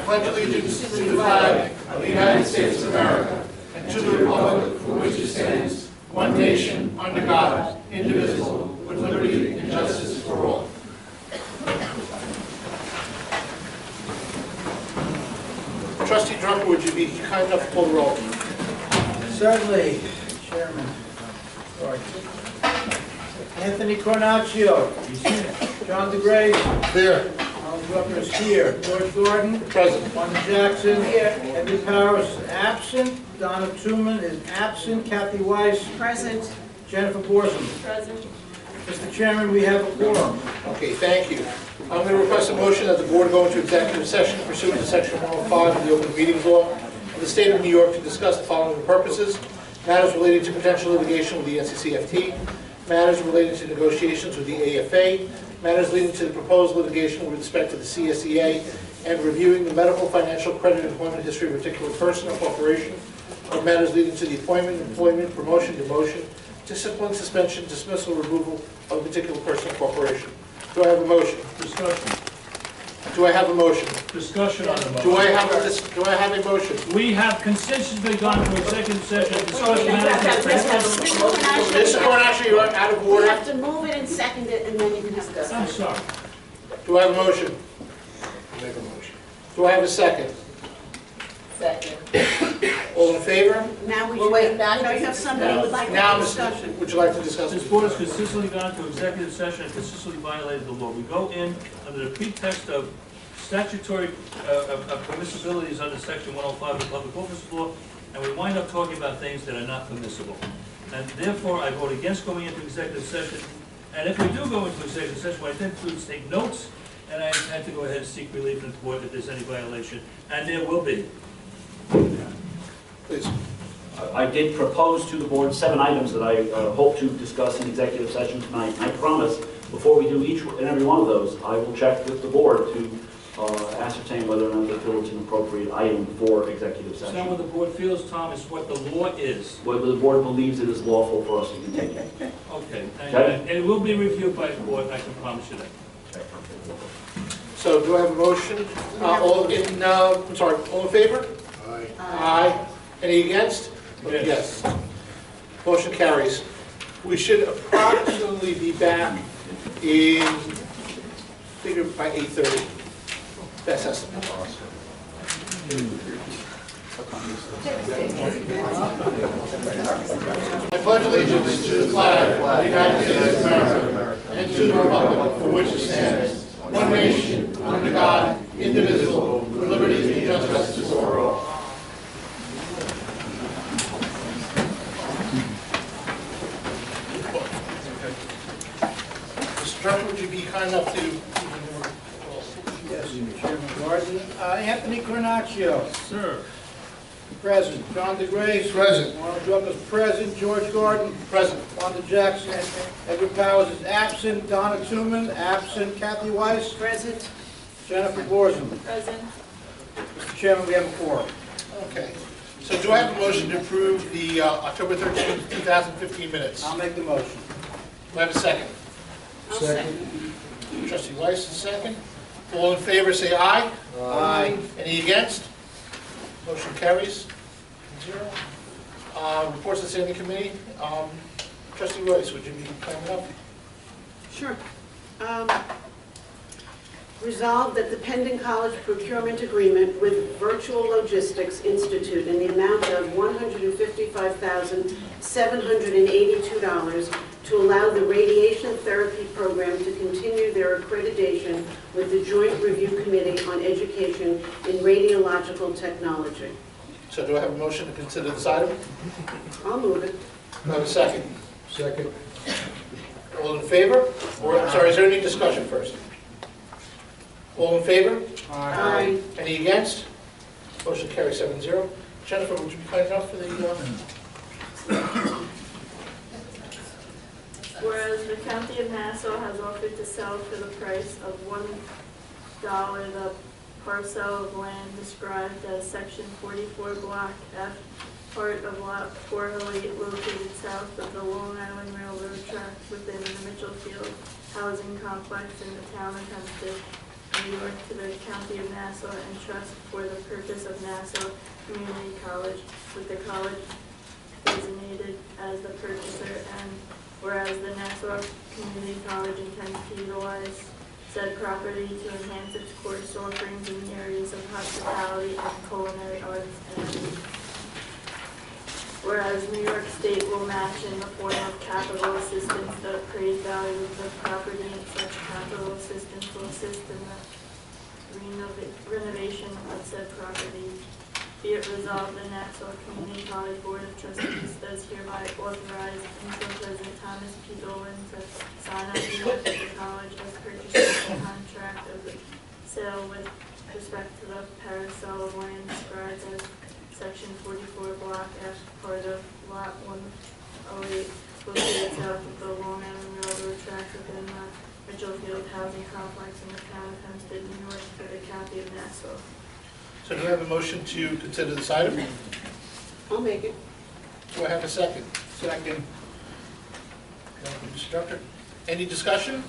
pledge allegiance to the flag of the United States of America and to the republic for which it stands, one nation, under God, indivisible, with liberty and justice for all. Trustee Drucker, would you be kind enough to pull the roll? Certainly, Chairman. Sorry. Anthony Cornacchio. John DeGray. Here. Alan Drucker is here. George Gordon. Present. Wanda Jackson. Here. Edward Powers is absent. Donna Tuman is absent. Kathy Weiss. Present. Jennifer Borzan. Present. Mr. Chairman, we have a quorum. Okay, thank you. I'm going to request a motion that the board go into executive session pursuant to section 105 of the Open Meetings Law of the State of New York to discuss the following purposes: matters relating to potential litigation with the NCCFT, matters relating to negotiations with the AFA, matters leading to the proposed litigation with respect to the CSEA, and reviewing the medical, financial, credit, and employment history of a particular person or corporation, or matters leading to the appointment, employment, promotion, demotion, discipline, suspension, dismissal, removal of a particular person or corporation. Do I have a motion? Discussion. Do I have a motion? Discussion on the motion. Do I have a motion? We have consistently gone to executive session, discussed matters. Mr. Cornacchio, you're out of You order. have to move it and second it, and then you can discuss I'm it. sorry. Do I have a motion? Make a motion. Do I have a second? Second. All in favor? Now we should, wait, now you have somebody who would like to Now, have discussion. would you like to discuss This this? board has consistently gone to executive session and consistently violated the law. We go in under the pretext of statutory permissibilities under section 105 of the Public Office Law, and we wind up talking about things that are not permissible. And therefore, I vote against going into executive session. And if we do go into executive session, what I intend to do is take notes, and I intend to go ahead and seek relief in the board if there's any violation, and there will be. Please. I did propose to the board 7 items that I hope to discuss in executive session tonight. I promise, before we do each and every one of those, I will check with the board to ascertain whether or not they feel it's an appropriate item for executive It's not session. what the board feels, Tom, it's what the law is. Whether the board believes it is lawful for us to continue. Okay, Okay. and it will be reviewed by the board, I can promise you that. So do I have a motion? All in favor? Aye. Aye. Any against? Yes. Motion carries. We should approximately be back in, figure by 8:30. Best estimate. I pledge allegiance to the flag of the United States of America and to the republic for which it stands, one nation, under God, indivisible, with liberty and justice for all. Mr. Drucker, would you be kind enough to... Yes, Chairman Gordon. Anthony Cornacchio. Sir. Present. John DeGray. Present. Arnold Drucker is present. George Gordon. Present. Wanda Jackson. Edward Powers is absent. Donna Tuman, absent. Kathy Weiss. Present. Jennifer Borzan. Present. Mr. Chairman, we have a quorum. Okay. So do I have a motion to approve the October 13th, 2015 minutes? I'll make the motion. Do I have a second? I'll second. Trustee Weiss is second. All in favor, say aye. Aye. Any against? Motion carries. 0. Reports of the Standing Committee. Trustee Weiss, would you be kind enough? Sure. Resolved that the pending college procurement agreement with Virtual Logistics Institute in the amount of $155,782 to allow the radiation therapy program to continue their accreditation with the Joint Review Committee on Education in Radiological Technology. So do I have a motion to consider this item? I'll move it. Do I have a second? Second. All in favor? Or, I'm sorry, is there any discussion first? All in favor? Aye. Any against? Motion carries 7-0. Jennifer, would you be kind enough for the... Whereas the County of Nassau has offered to sell for the price of $1 the parcel of land described as Section 44 Block F, part of Lot 408 located south of the Long Island Railroad tracks within the Mitchellfield housing complex in the town of Hempstead. New York to the County of Nassau and trust for the purpose of Nassau Community College, with the college designated as the purchaser, and whereas the Nassau Community College intends to utilize said property to enhance its course offerings in the areas of hospitality and culinary arts, and whereas New York State will match in the form of capital assistance the appraised value of the property, and such capital assistance will assist in the renovation of said property. Be it resolved, the Nassau Community College Board of Trustees does hereby authorize Interim President Thomas P. Dolan to sign on behalf of the college as purchaser the contract of the sale with respect to the parcel of land described as Section 44, Block F, part of Lot 108, located south of the Long Island Railroad tracks within the Mitchellfield Housing Complex in the town of Hempstead, New York, to the County of Nassau. So do I have a motion to consider this item? I'll make it. Do I have a second? Second. Thank you, Mr. Drucker. Any discussion?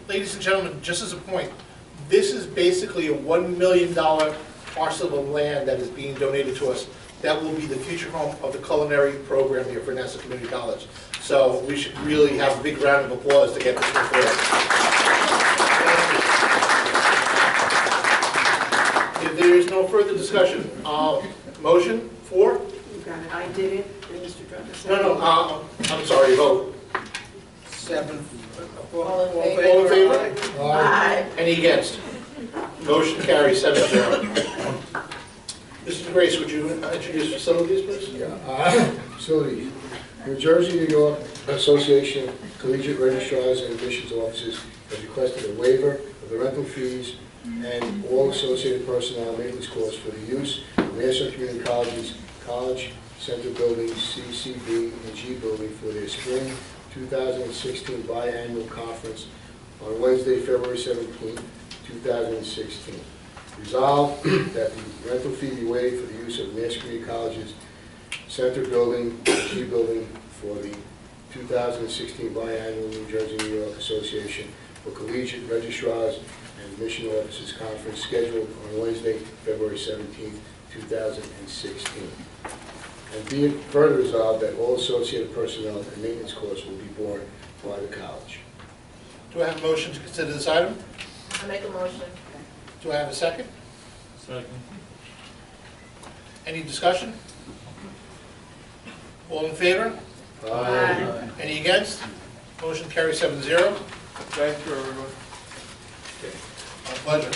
Ladies and gentlemen, just as a point, this is basically a $1 million parcel of land that is being donated to us. That will be the future home of the culinary program here for Nassau Community College. So we should really have a big round of applause to get this one forward. If there is no further discussion, motion for? You got it. I did it, and Mr. Drucker said. No, I'm sorry, vote. 7. All in All in favor? Aye. Any against? Motion carries 7-0. Mr. Grace, would you introduce facilities, please? Yeah, facilities. New Jersey, New York Association of Collegiate Registrars and Admissions Officers has requested a waiver of the rental fees and all associated personnel and maintenance costs for the use of Nassau Community College's College Center Building, CCB and G Building for their spring 2016 biannual conference on Wednesday, February 17, 2016. Resolved that the rental fee be waived for the use of Nassau Community College's Center Building, G Building for the 2016 biannual New Jersey, New York Association for Collegiate Registrars and Admission Officers Conference scheduled on Wednesday, February 17, 2016. And be it further resolved that all associated personnel and maintenance costs will be borne by the college. Do I have a motion to consider this item? I make a motion. Do I have a second? Second. Any discussion? All in favor? Aye. Any against? Motion carries 7-0. Thank you, everyone. My pleasure.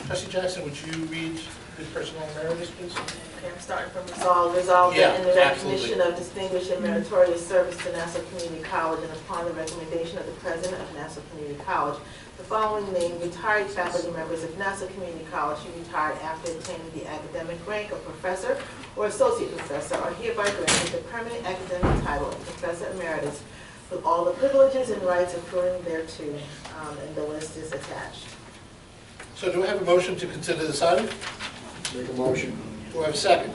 Trustee Jackson, would you read the personnel emeritus, please? Okay, I'm starting from resolved Yeah, that in the absolutely. recognition of distinguished and meritorious service to Nassau Community College and upon the recommendation of the President of Nassau Community College, the following named retired faculty members of Nassau Community College who retired after attaining the academic rank of professor or associate professor are hereby granted the permanent academic title of Professor Emeritus with all the privileges and rights accruing thereto, and the list is attached. So do I have a motion to consider this item? Make a motion. Do I have a second?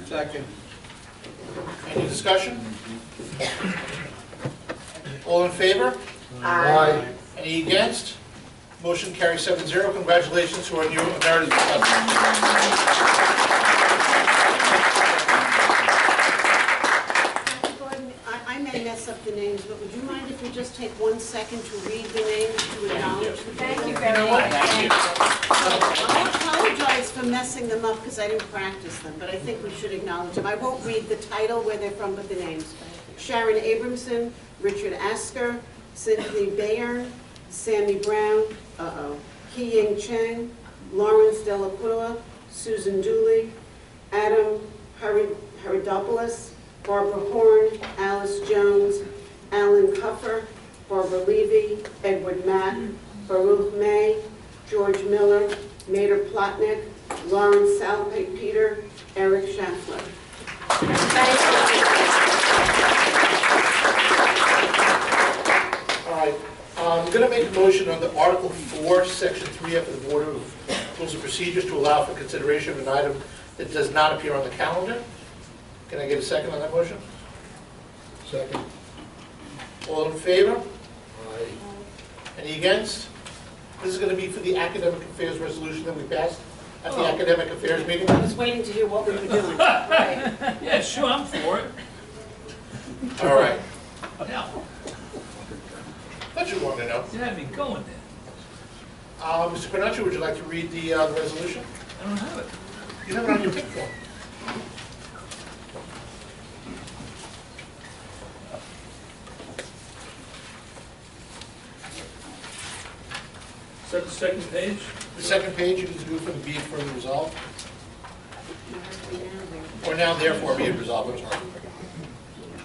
Second. Any discussion? All in favor? Aye. Any against? Motion carries 7-0. Congratulations to our new emeritus professor. I may mess up the names, but would you mind if we just take 1 second to read the names to acknowledge the people? Thank you very much. I apologize for messing them up because I didn't practice them, but I think we should acknowledge them. I won't read the title, where they're from, but the names. Sharon Abramson, Richard Asker, Cynthia Bayern, Sammy Brown, Ki-Ying Cheng, Lawrence Delacrua, Susan Dooley, Adam Haridopoulos, Barbara Horn, Alice Jones, Alan Cuffer, Barbara Levy, Edward Mack, Baruch May, George Miller, Mater Plotnick, Lawrence Salpe-Peter, Eric Schaffler. All right. I'm going to make a motion on the Article 4, Section 3F of the Board of Rules and Procedures to allow for consideration of an item that does not appear on the calendar. Can I get a second on that motion? Second. All in favor? Aye. Any against? This is going to be for the academic affairs resolution that we passed at the Oh. academic affairs meeting. I was waiting to hear what we were doing. Right. Yeah, sure, I'm for it. All right. Yeah, Thought you wanted to know. you had me going there. Mr. Carnacci, would you like to read the resolution? I don't have it. You have it on your pick form. Is that the second page? The second page, you need to do for the be it further resolved. Or now therefore be it resolved, I'm sorry.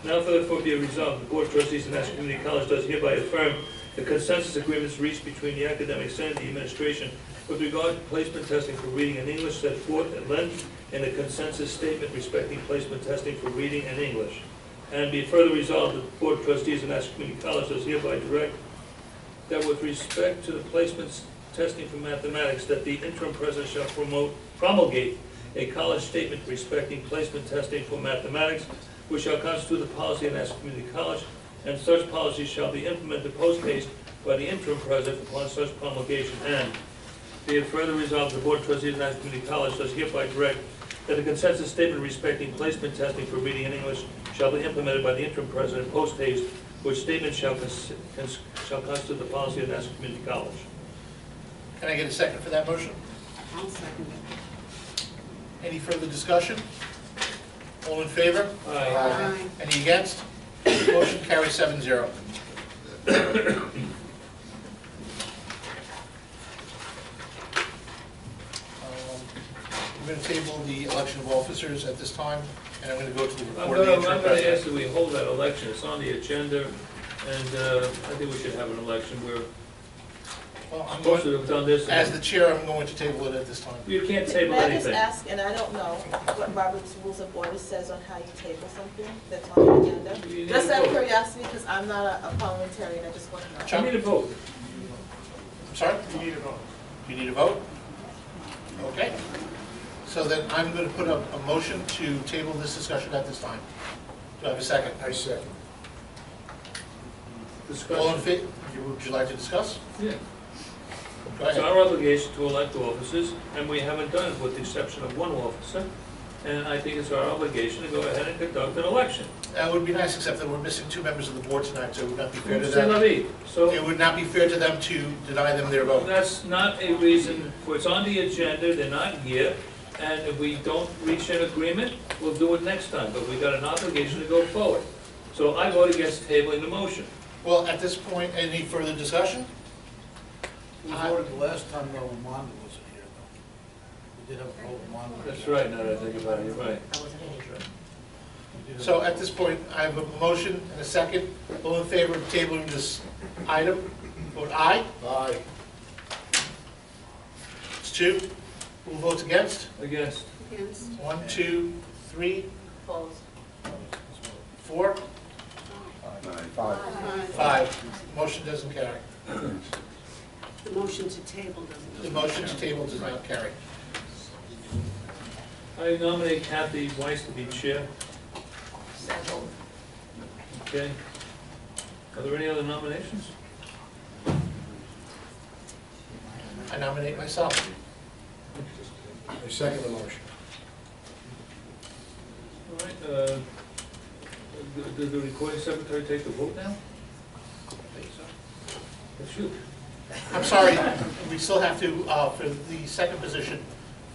Now therefore be it resolved, the Board of Trustees of National Community College does hereby affirm the consensus agreements reached between the academic senate and the administration with regard to placement testing for reading and English set forth at length in the consensus statement respecting placement testing for reading and English. And be it further resolved that the Board of Trustees of National Community College does hereby direct that with respect to the placement testing for mathematics, that the interim president shall promulgate a college statement respecting placement testing for mathematics, which shall constitute the policy of National Community College, and such policy shall be implemented post-haste by the interim president upon such promulgation. And be it further resolved, the Board of Trustees of National Community College does hereby direct that the consensus statement respecting placement testing for reading and English shall be implemented by the interim president post-haste, which statement shall constitute the policy of National Community College. Can I get a second for that motion? I'll second it. Any further discussion? All in favor? Aye. Any against? Motion carries 7-0. I'm going to table the election of officers at this time, and I'm going to go to the I'm report of the going interim to ask president. that we hold that election. It's on the agenda, and I think we should have an election. We're Well, I'm supposed going, to have done this. as the chair, I'm going to table it at this time. You can't table May I just anything. ask, and I don't know what Robert's Rules of Order says on how you table something that's on the You agenda? need Just a out of vote. curiosity, because I'm not a parliamentarian, I just want to know. Chuck? You need a vote. I'm sorry? You need a vote. You need a vote? Okay. So then I'm going to put up a motion to table this discussion at this time. Do I have a second? I second. All in Discussion. favor? Would you like to discuss? Yeah. Go It's ahead. our obligation to elect officers, and we haven't done it with the exception of one officer. And I think it's our obligation to go ahead and conduct an election. That would be nice, except that we're missing 2 members of the board tonight, so it would not be fair to C'est la them. vie. So It would not be fair to them to deny them their vote. that's not a reason for, it's on the agenda, they're not here. And if we don't reach an agreement, we'll do it next time, but we got an obligation to go forward. So I vote against tabling the motion. Well, at this point, any further discussion? We voted the last time, though, when Wanda wasn't here, though. We did have a vote when Wanda was That's here. right, now that I think about it, you're right. I wasn't here. We did So at this point, I have a motion and a second. All in favor of tabling this item, vote aye. Aye. It's 2. Who votes against? Against. Against? 1, 2, 3, Opposed. 4, Five. 5. Motion doesn't carry. The motion to table doesn't. The motion to table does not carry. I nominate Kathy Weiss to be chair. Second. Okay. Are there any other nominations? I nominate myself. I second the motion. All right, did the recording secretary take the vote now? That's you. I'm sorry, we still have to, for the second position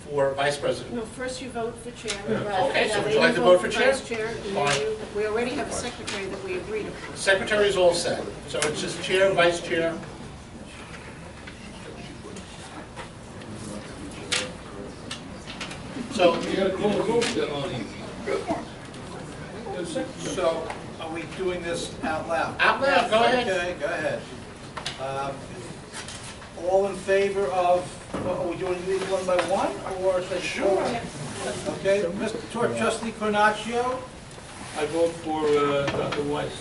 for vice president. No, first you vote for chair. Okay, so Then would you like to you vote for chair? Vice chair, and Fine. then we already have a secretary that we agreed upon. Secretary is all set, so it's just chair, vice chair. So, You gotta call the vote on you. So, are we doing this out loud? out loud, go ahead. Okay, go ahead. All in favor of, are we doing these one by one, or is it? Sure. Okay, Mr. Trustee Carnaccio? I vote for Dr. Weiss.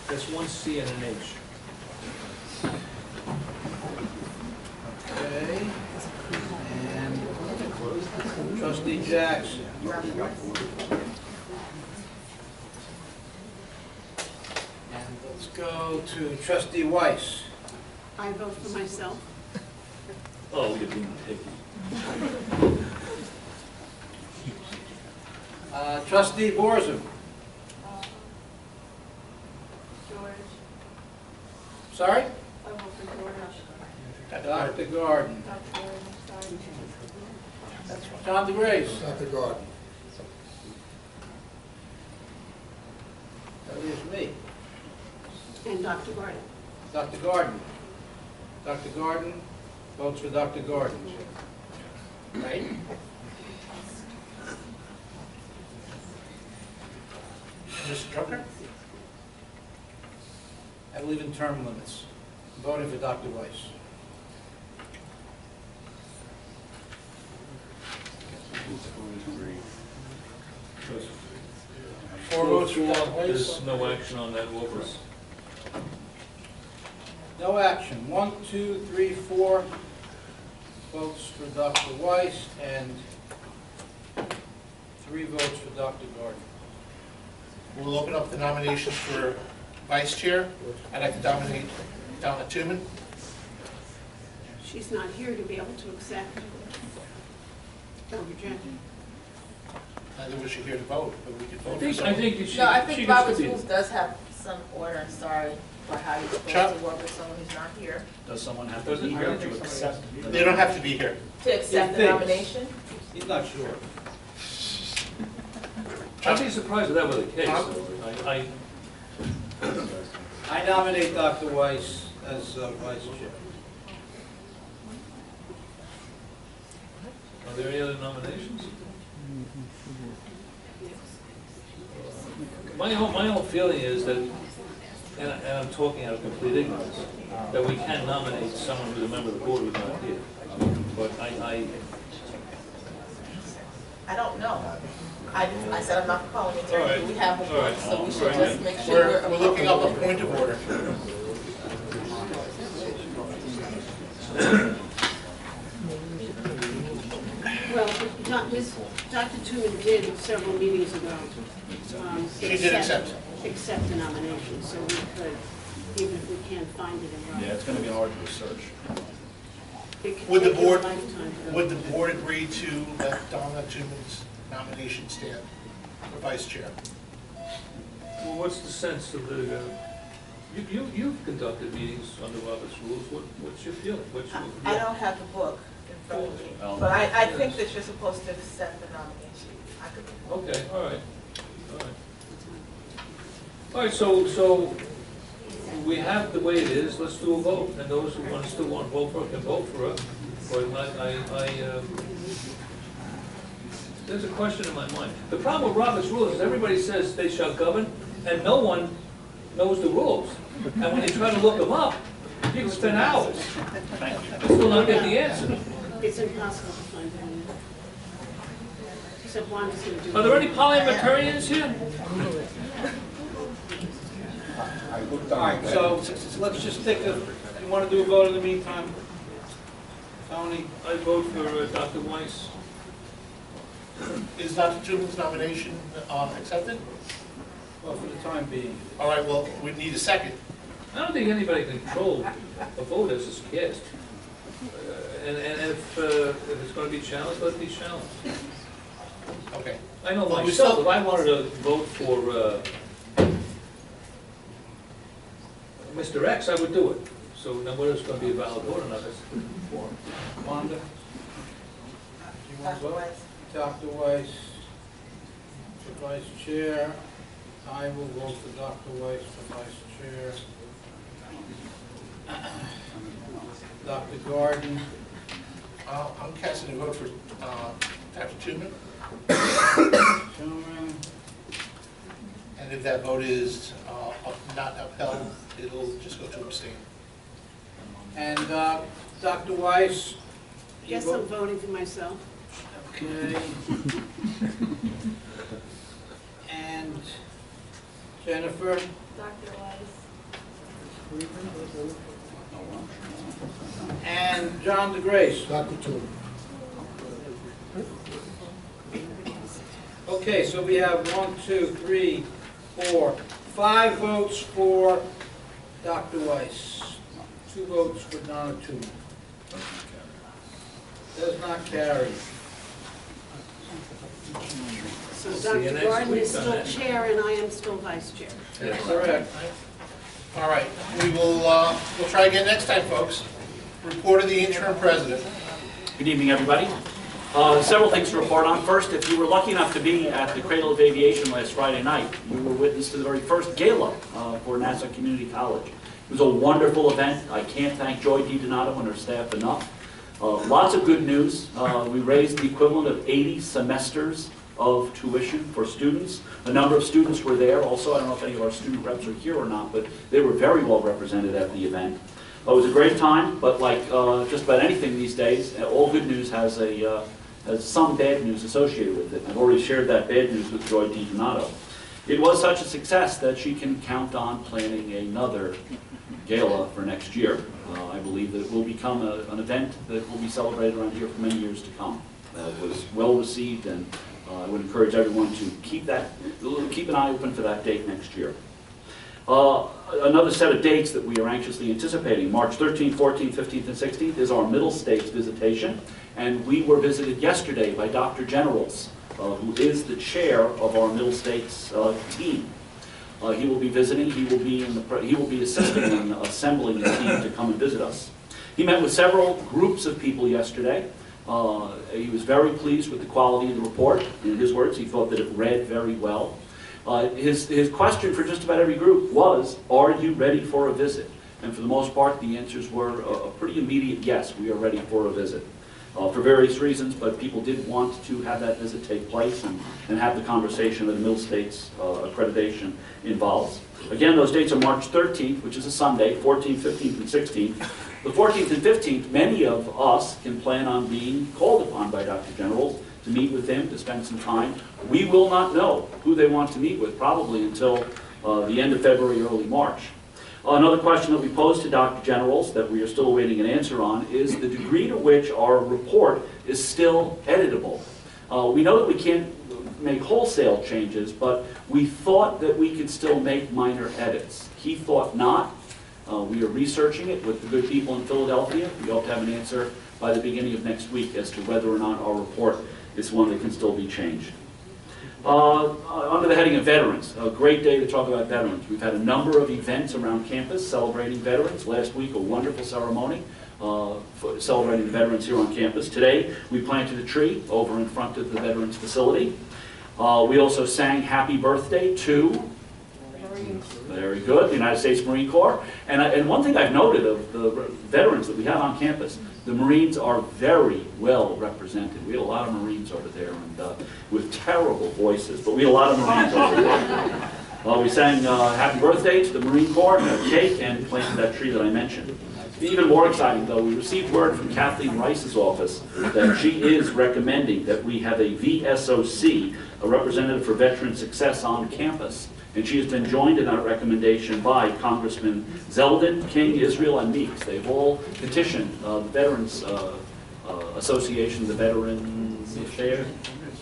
That's one C and an H. Okay. And Trustee Jackson? Dr. Weiss. And let's go to trustee Weiss. I vote for myself. Oh, you're being picky. Trustee Borza. George. Sorry? I vote for George. Dr. Gordon. Dr. Gordon, sorry. John DeGrace. Dr. Gordon. That leaves me. And Dr. Gordon. Dr. Gordon. Dr. Gordon votes for Dr. Gordon. Right? Mr. Drucker? I believe in term limits. I'm voting for Dr. Weiss. Four votes for Dr. Weiss. There's no action on that office. No action. 1, 2, 3, 4 votes for Dr. Weiss and 3 votes for Dr. Gordon. We'll open up the nominations for vice chair. I'd like to nominate Donna Tuman. She's not here to be able to accept or reject. Neither was she here to vote, but we could vote for I someone. think she No, I she think gets Robert's to be. rules does have some order, sorry, for how you're Chuck? supposed to work with someone who's not here. Does someone have to be here to accept? They don't have to be here. To accept the thinks. nomination? He's not sure. I'd be surprised if that were the case. I nominate Dr. Weiss as vice chair. Are there any other nominations? My whole feeling is that, and I'm talking out of complete ignorance, that we can nominate someone who's a member of the board who's not here. But I don't know. I said I'm not calling it, All right. we have a All board, right. so we should All right. just make sure We're looking up a point of order. Well, Dr. Tuman did several meetings ago. She did accept. Accept the nomination, so we could, even if we can't find it in writing. it's going to be hard to research. It could Would the take a board, lifetime to go. would the board agree to let Donna Tuman's nomination stand for vice chair? well, what's the sense of the, you've conducted meetings under Robert's rules. What's your feeling? I don't have the book in front of me, Well, but I think that you're supposed to accept the nomination. I could be wrong. Okay, all right. All right, so we have the way it is, let's do a vote, and those who still want to vote for it can vote for it. But there's a question in my mind. The problem with Robert's rules is everybody says they shall govern, and no one knows the rules. And when you try to look them up, you can spend hours, and still not get the answer. It's impossible to find anyone. Except one is going to do. Are there any parliamentarians here? All right, so let's just take a, you want to do a vote in the meantime? Tony? I vote for Dr. Weiss. Is Dr. Tuman's nomination accepted? Well, for the time being. All right, well, we need a second. I don't think anybody can control a vote as it's cast. And if it's going to be challenged, let it be challenged. Okay. I know Well, we myself, still- if I wanted to vote for Mr. X, I would do it. So now whether it's going to be a valid vote or not, that's a different form. Wanda? You want to Dr. vote? Weiss. Dr. Weiss for vice chair. I will vote for Dr. Weiss for vice chair. Dr. Gordon. I'm casting a vote for Dr. Tuman, Schumann. and if that vote is not upheld, it'll just go to abstain. And Dr. Weiss? you Yes, I'm vote- voting for myself. Okay. And Jennifer? Dr. Weiss. And John DeGrace? Dr. Tuman. Okay, so we have 1, 2, 3, 4, 5 votes for Dr. Weiss, 2 votes for Donna Toomey. Does not carry. So See you Dr. next Gordon week is on still that. chair and I am still vice chair. That's correct. All right, we'll try again next time, folks. Report of the interim president. Good evening, everybody. Several things to report on. First, if you were lucky enough to be at the Cradle of Aviation last Friday night, you were witness to the very first gala for Nassau Community College. It was a wonderful event. I can't thank Joy DiDonato and her staff enough. Lots of good news. We raised the equivalent of 80 semesters of tuition for students. A number of students were there. Also, I don't know if any of our student reps are here or not, but they were very well represented at the event. It was a great time, but like just about anything these days, all good news has some bad news associated with it. I've already shared that bad news with Joy DiDonato. It was such a success that she can count on planning another gala for next year. I believe that it will become an event that will be celebrated around here for many years to come. It was well received, and I would encourage everyone to keep an eye open for that date next year. Another set of dates that we are anxiously anticipating, March 13th, 14th, 15th, and 16th, is our Middle States visitation. And we were visited yesterday by Dr. Generals, who is the chair of our Middle States team. He will be visiting. He will be assisting in assembling a team to come and visit us. He met with several groups of people yesterday. He was very pleased with the quality of the report. In his words, he thought that it read very well. His question for just about every group was, are you ready for a visit? And for the most part, the answers were a pretty immediate yes, we are ready for a visit. For various reasons, but people did want to have that visit take place and have the conversation that the Middle States accreditation involves. Again, those dates are March 13th, which is a Sunday, 14th, 15th, and 16th. The 14th and 15th, many of us can plan on being called upon by Dr. Generals to meet with him, to spend some time. We will not know who they want to meet with probably until the end of February, early March. Another question that we posed to Dr. Generals that we are still awaiting an answer on is the degree to which our report is still editable. We know that we can't make wholesale changes, but we thought that we could still make minor edits. He thought not. We are researching it with the good people in Philadelphia. We hope to have an answer by the beginning of next week as to whether or not our report is one that can still be changed. Under the heading of veterans, a great day to talk about veterans. We've had a number of events around campus celebrating veterans. Last week, a wonderful ceremony for celebrating the veterans here on campus. Today, we planted a tree over in front of the veterans facility. We also sang happy birthday to, very good, the United States Marine Corps. And one thing I've noted of the veterans that we have on campus, the Marines are very well represented. We had a lot of Marines over there, and with terrible voices, but we had a lot of Marines over there. We sang happy birthday to the Marine Corps, had a cake, and planted that tree that I mentioned. Even more exciting, though, we received word from Kathleen Rice's office that she is recommending that we have a VSOC, a representative for veteran success, on campus. And she has been joined in that recommendation by Congressman Zeldin, King, Israel, and Meeks. They've all petitioned the Veterans Association, the Veterans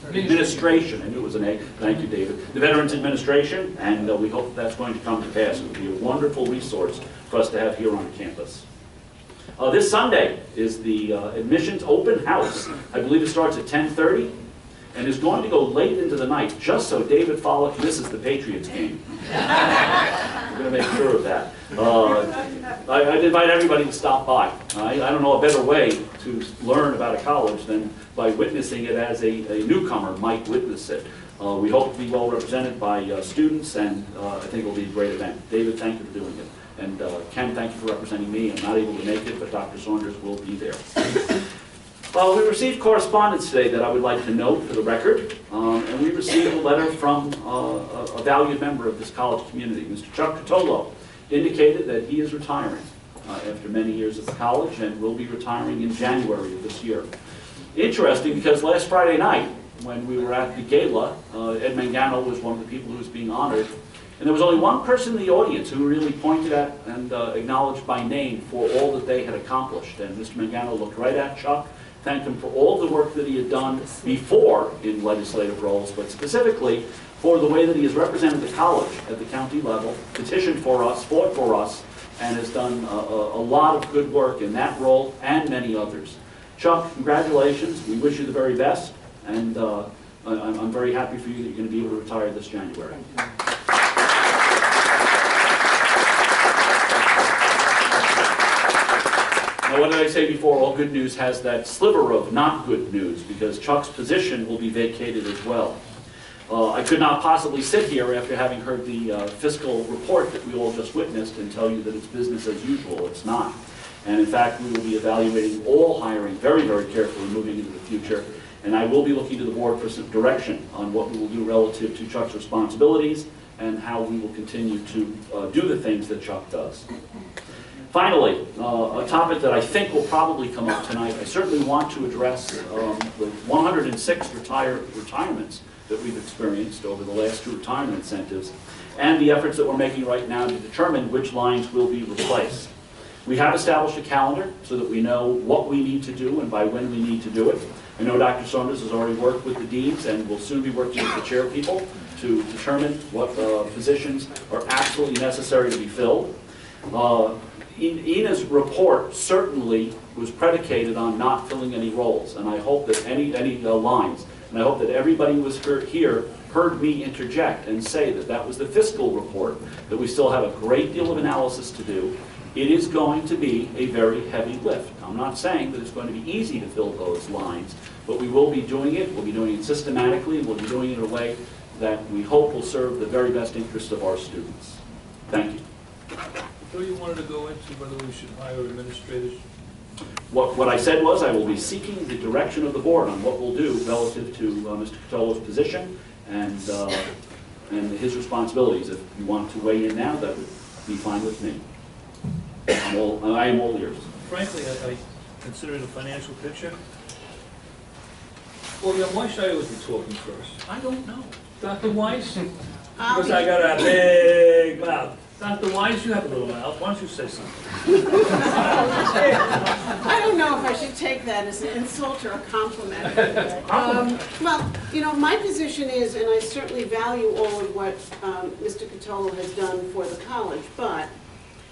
Administration, I knew it was an A, thank you, David, the Veterans Administration, and we hope that's going to come to pass. It would be a wonderful resource for us to have here on campus. This Sunday is the admissions open house. I believe it starts at 10:30. And is going to go late into the night, just so David Follick misses the Patriots game. We're going to make sure of that. I'd invite everybody to stop by. I don't know a better way to learn about a college than by witnessing it as a newcomer might witness it. We hope to be well represented by students, and I think it will be a great event. David, thank you for doing it. And Ken, thank you for representing me. I'm not able to make it, but Dr. Saunders will be there. We received correspondence today that I would like to note for the record, and we received a letter from a valued member of this college community. Mr. Chuck Cotolo indicated that he is retiring after many years at the college and will be retiring in January of this year. Interesting, because last Friday night, when we were at the gala, Ed Mangano was one of the people who was being honored, and there was only one person in the audience who really pointed at and acknowledged by name for all that they had accomplished. And Mr. Mangano looked right at Chuck thank him for all the work that he had done before in legislative roles, but specifically for the way that he has represented the college at the county level, petitioned for us, fought for us, and has done a lot of good work in that role and many others. Chuck, congratulations. We wish you the very best, and I'm very happy for you that you're going to be able to retire this January. Now, what did I say before? All good news has that sliver of not good news, because Chuck's position will be vacated as well. I could not possibly sit here after having heard the fiscal report that we all just witnessed and tell you that it's business as usual. It's not. And in fact, we will be evaluating all hiring very, very carefully moving into the future. And I will be looking to the board for some direction on what we will do relative to Chuck's responsibilities and how we will continue to do the things that Chuck does. Finally, a topic that I think will probably come up tonight, I certainly want to address the 106 retirements that we've experienced over the last 2 retirement incentives, and the efforts that we're making right now to determine which lines will be replaced. We have established a calendar so that we know what we need to do and by when we need to do it. I know Dr. Saunders has already worked with the deans and will soon be working with the chair people to determine what positions are absolutely necessary to be filled. Ina's report certainly was predicated on not filling any roles, and I hope that any lines. And I hope that everybody who was here heard me interject and say that that was the fiscal report, that we still have a great deal of analysis to do. It is going to be a very heavy lift. I'm not saying that it's going to be easy to fill those lines, but we will be doing it. We'll be doing it systematically, and we'll be doing it in a way that we hope will serve the very best interest of our students. Thank you. So you wanted to go into whether we should hire administrators? What I said was I will be seeking the direction of the board on what we'll do relative to Mr. Catolo's position and his responsibilities. If you want to weigh in now, that would be fine with me. I am all ears. Frankly, I consider the financial picture. Well, then why should I always be talking first? I don't know. Dr. Weiss? Because I got a big mouth. Dr. Weiss, you have a little mouth. Why don't you say something? I don't know if I should take that as an insult or a compliment. Well, you know, my position is, and I certainly value all of what Mr. Catolo has done for the college, but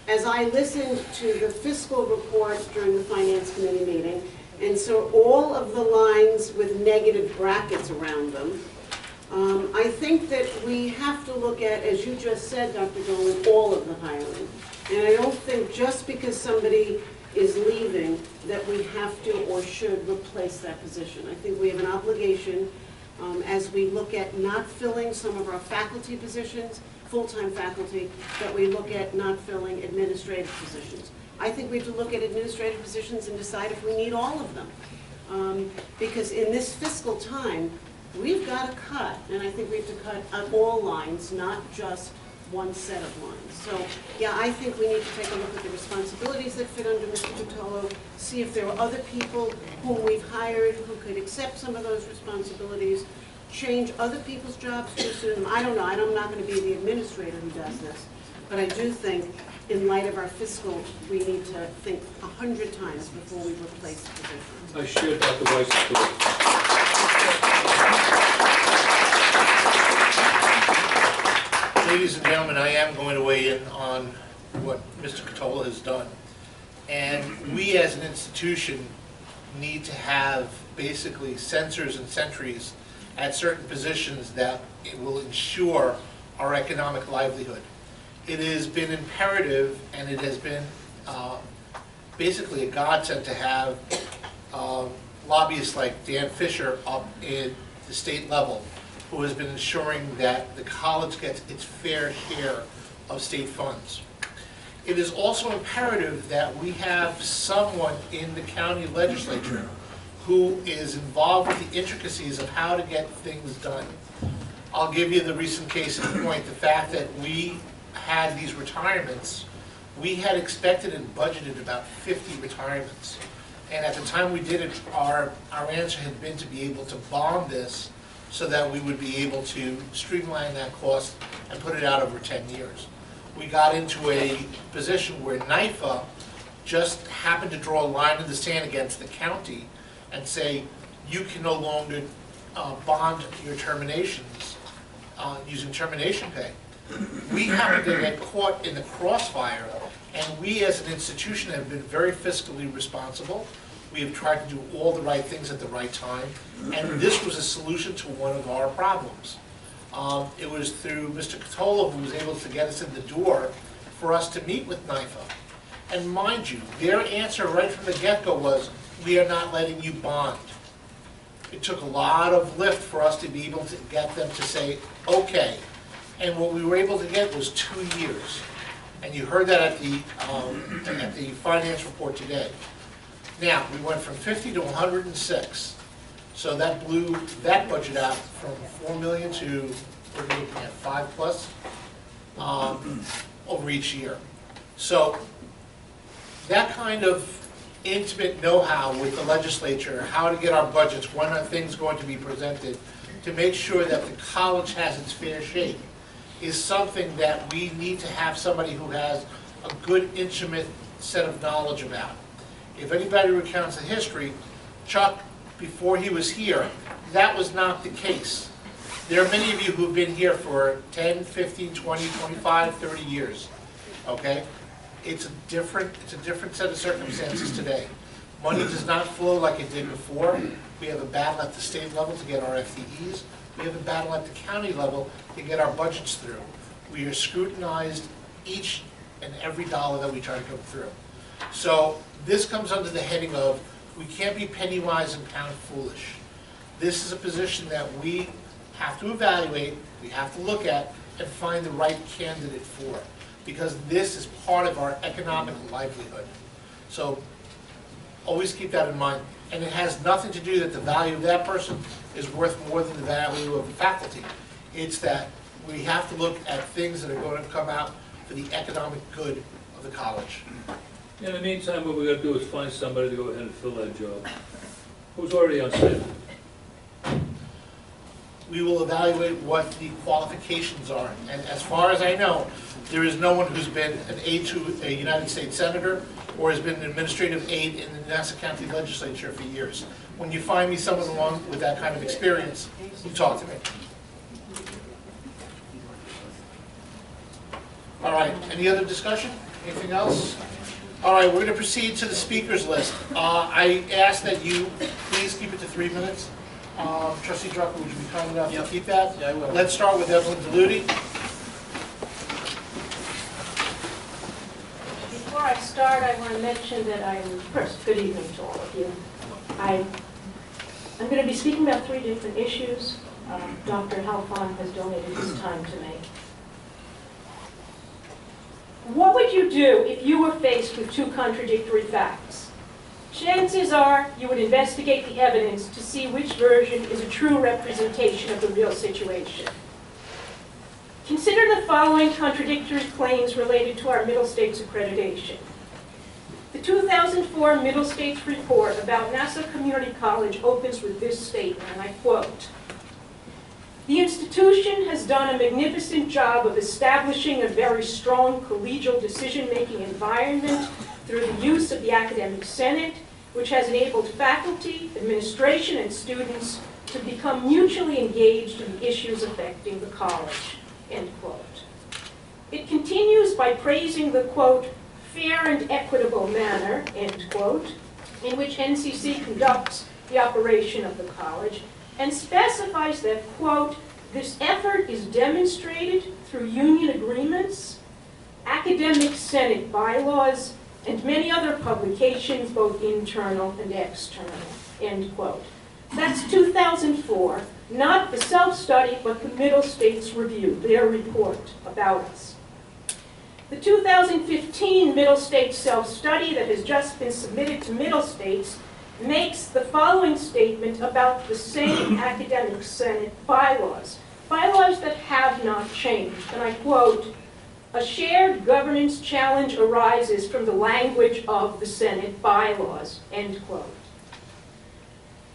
as I listened to the fiscal report during the Finance Committee meeting, and so all of the lines with negative brackets around them, I think that we have to look at, as you just said, Dr. Dolan, all of the hiring. And I don't think just because somebody is leaving that we have to or should replace that position. I think we have an obligation as we look at not filling some of our faculty positions, full-time faculty, that we look at not filling administrative positions. I think we have to look at administrative positions and decide if we need all of them. Because in this fiscal time, we've got to cut, and I think we have to cut on all lines, not just one set of lines. So, yeah, I think we need to take a look at the responsibilities that fit under Mr. Catolo, see if there are other people whom we've hired who could accept some of those responsibilities, change other people's jobs to assume them. I don't know. I'm not going to be the administrator who does this, but I do think in light of our fiscal, we need to think 100 times before we replace the position. I share Dr. Weiss's thought. Ladies and gentlemen, I am going to weigh in on what Mr. Catolo has done. And we as an institution need to have basically sensors and sentries at certain positions that it will ensure our economic livelihood. It has been imperative, and it has been basically a godsend to have lobbyists like Dan Fisher up in the state level, who has been ensuring that the college gets its fair share of state funds. It is also imperative that we have someone in the county legislature who is involved with the intricacies of how to get things done. I'll give you the recent case in point, the fact that we had these retirements. We had expected and budgeted about 50 retirements. And at the time we did it, our answer had been to be able to bond this so that we would be able to streamline that cost and put it out over 10 years. We got into a position where NIFA just happened to draw a line in the sand against the county and say, you can no longer bond your terminations using termination pay. We happen to get caught in the crossfire, and we as an institution have been very fiscally responsible. We have tried to do all the right things at the right time, and this was a solution to one of our problems. It was through Mr. Catola who was able to get us in the door for us to meet with NIFA. And mind you, their answer right from the get-go was, we are not letting you bond. It took a lot of lift for us to be able to get them to say, okay. And what we were able to get was 2 years. And you heard that at the finance report today. Now, we went from 50 to 106. So that blew that budget out from 4 million to, we're looking at 5+ over each year. So that kind of intimate know-how with the legislature, how to get our budgets, when are things going to be presented, to make sure that the college has its fair shake, is something that we need to have somebody who has a good, intimate set of knowledge about. If anybody recounts the history, Chuck, before he was here, that was not the case. There are many of you who have been here for 10, 15, 20, 25, 30 years, okay? It's a different set of circumstances today. Money does not flow like it did before. We have a battle at the state level to get our FTEs. We have a battle at the county level to get our budgets through. We are scrutinized each and every dollar that we try to come through. So this comes under the heading of, we can't be penny wise and pound foolish. This is a position that we have to evaluate, we have to look at, and find the right candidate for. Because this is part of our economic livelihood. So always keep that in mind. And it has nothing to do that the value of that person is worth more than the value of the faculty. It's that we have to look at things that are going to come out for the economic good of the college. In the meantime, what we got to do is find somebody to go ahead and fill that job. Who's already on staff? We will evaluate what the qualifications are. And as far as I know, there is no one who's been an aide to a United States Senator or has been an administrative aide in the Nassau County Legislature for years. When you find me someone along with that kind of experience, you talk to me. All right, any other discussion? Anything else? All right, we're going to proceed to the speakers list. I ask that you please keep it to 3 minutes. Trustee Drucker, would you be kind enough to keep that? Yeah, I will. Let's start with Evelyn DeLudy. Before I start, I want to mention that first, good evening to all of you. I'm going to be speaking about 3 different issues Dr. Halfon has donated his time to me. What would you do if you were faced with 2 contradictory facts? Chances are you would investigate the evidence to see which version is a true representation of the real situation. Consider the following contradictory claims related to our Middle States accreditation. The 2004 Middle States report about Nassau Community College opens with this statement, and I quote, "The institution has done a magnificent job of establishing a very strong collegial decision-making environment through the use of the Academic Senate, which has enabled faculty, administration, and students to become mutually engaged in the issues affecting the college," end quote. It continues by praising the, quote, "fair and equitable manner," end quote, in which NCC conducts the operation of the college, and specifies that, quote, "this effort is demonstrated through union agreements, academic senate bylaws, and many other publications, both internal and external," end quote. That's 2004, not the self-study, but the Middle States Review, their report about us. The 2015 Middle States self-study that has just been submitted to Middle States makes the following statement about the same academic senate bylaws that have not changed, and I quote, "A shared governance challenge arises from the language of the Senate bylaws," end quote.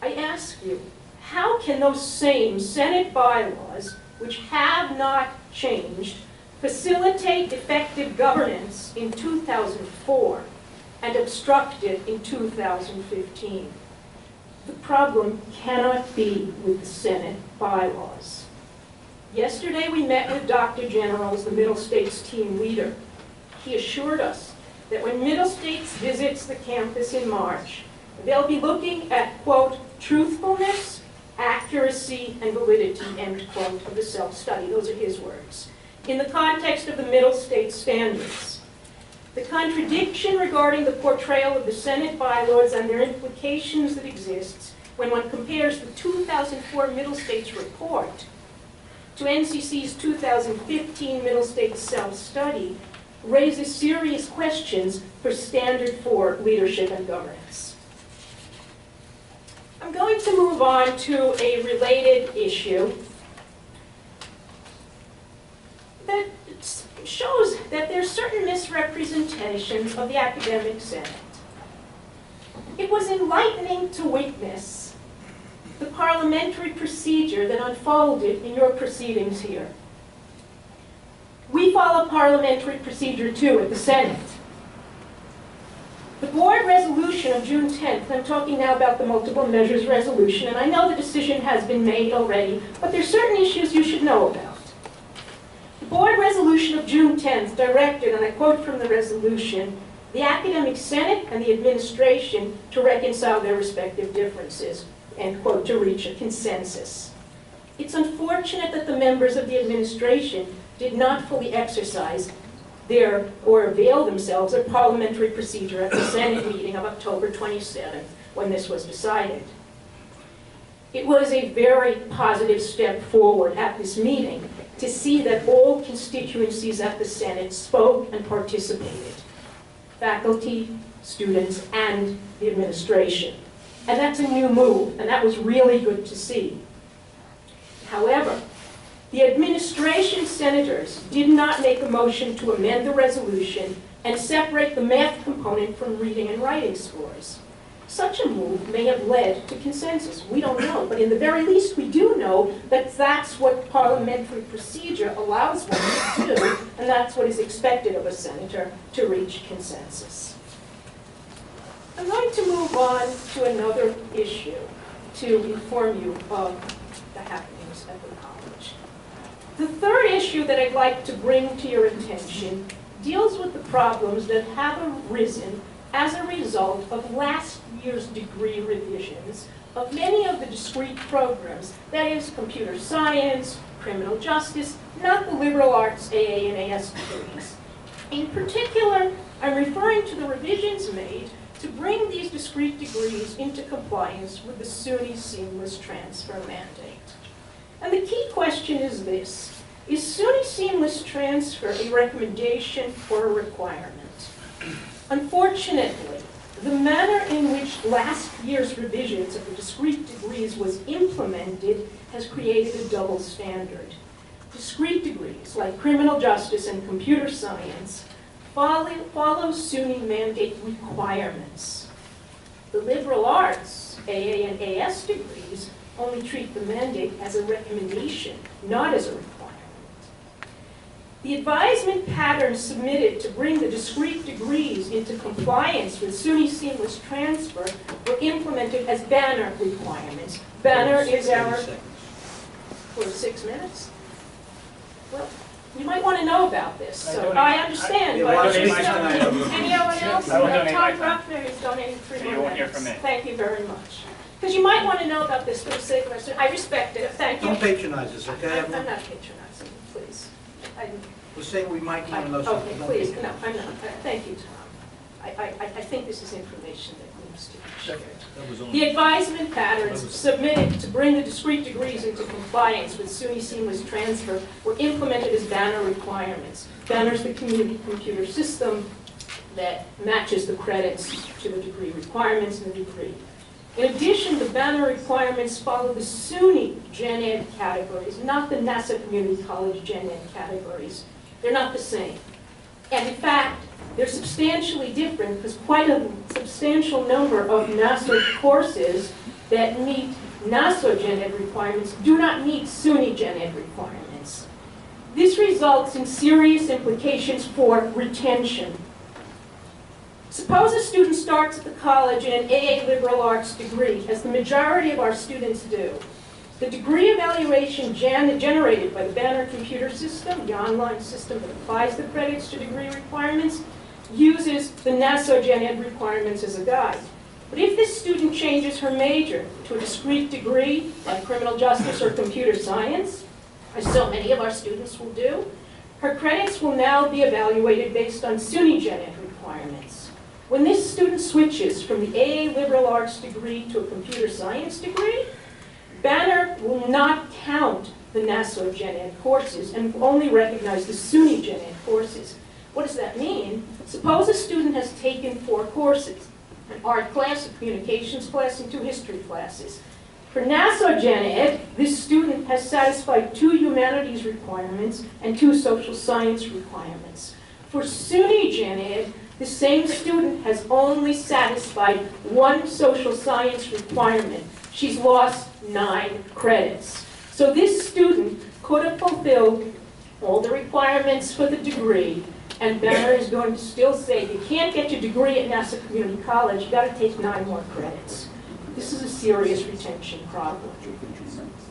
I ask you, how can those same Senate bylaws, which have not changed, facilitate effective governance in 2004 and obstruct it in 2015? the problem cannot be with the Senate bylaws. Yesterday, we met with Dr. Generals, the Middle States team leader. He assured us that when Middle States visits the campus in March, they'll be looking at, quote, truthfulness, accuracy, and validity, end quote, of the self-study. Those are his words. In the context of the Middle States standards, the contradiction regarding the portrayal of the Senate bylaws and their implications that exists when one compares the 2004 Middle States report to NCC's 2015 Middle States self-study raises serious questions for Standard 4 leadership and governance. I'm going to move on to a related issue that shows that there are certain misrepresentations of the academic senate. It was enlightening to witness the parliamentary procedure that unfolded in your proceedings here. We follow parliamentary procedure too at the Senate. The board resolution of June 10th, I'm talking now about the multiple measures resolution, and I know the decision has been made already, but there are certain issues you should know about. The board resolution of June 10th directed, and I quote from the resolution, the academic senate and the administration to reconcile their respective differences, end quote, to reach a consensus. It's unfortunate that the members of the administration did not fully exercise or avail themselves of parliamentary procedure at the Senate meeting of October 27th when this was decided. It was a very positive step forward at this meeting to see that all constituencies at the Senate spoke and participated, faculty, students, and the administration. And that's a new move, and that was really good to see. However, the administration senators did not make a motion to amend the resolution and separate the math component from reading and writing scores. Such a move may have led to consensus. We don't know, but in the very least we do know that that's what parliamentary procedure allows one to do, and that's what is expected of a senator, to reach consensus. I'm going to move on to another issue to inform you of the happenings at the college. The third issue that I'd like to bring to your attention deals with the problems that have arisen as a result of last year's degree revisions of many of the discrete programs, that is, computer science, criminal justice, not the liberal arts AA and AS degrees. In particular, I'm referring to the revisions made to bring these discrete degrees into compliance with the SUNY seamless transfer mandate. And the key question is this: is SUNY seamless transfer a recommendation or a requirement? Unfortunately, the manner in which last year's revisions of the discrete degrees was implemented has created a double standard. Discrete degrees, like criminal justice and computer science, follow SUNY mandate requirements. The liberal arts, AA and AS degrees, only treat the mandate as a recommendation, not as a requirement. The advisement patterns submitted to bring the discrete degrees into compliance with SUNY seamless transfer were implemented as banner requirements. Banner is our... For 6 minutes? Well, you might want to know about this, so I understand, but anyone else? Tom Bruckner is donating 3 more minutes. Thank you very much. Because you might want to know about this for the sake of us. I respect it. Thank you. Don't patronize us, okay? I'm not patronizing, please. We're saying we might want to know something. Okay, please, no, I'm not. Thank you, Tom. I think this is information that needs to be shared. The advisement patterns submitted to bring the discrete degrees into compliance with SUNY seamless transfer were implemented as banner requirements. Banner is the community computer system that matches the credits to the degree requirements in the degree. In addition, the banner requirements follow the SUNY Gen Ed categories, not the NASA Community College Gen Ed categories. They're not the same. And in fact, they're substantially different because quite a substantial number of NASA courses that meet NASA Gen Ed requirements do not meet SUNY Gen Ed requirements. This results in serious implications for retention. Suppose a student starts at the college in an AA liberal arts degree, as the majority of our students do. The degree evaluation generated by the Banner computer system, the online system that applies the credits to degree requirements, uses the NASA Gen Ed requirements as a guide. But if this student changes her major to a discrete degree, like criminal justice or computer science, as so many of our students will do, her credits will now be evaluated based on SUNY Gen Ed requirements. When this student switches from the AA liberal arts degree to a computer science degree, Banner will not count the NASA Gen Ed courses and will only recognize the SUNY Gen Ed courses. What does that mean? Suppose a student has taken 4 courses, an art class, a communications class, and 2 history classes. For NASA Gen Ed, this student has satisfied 2 humanities requirements and 2 social science requirements. For SUNY Gen Ed, the same student has only satisfied 1 social science requirement. She's lost 9 credits. So this student could have fulfilled all the requirements for the degree, and Banner is going to still say, you can't get your degree at NASA Community College, you've got to take 9 more credits. This is a serious retention problem.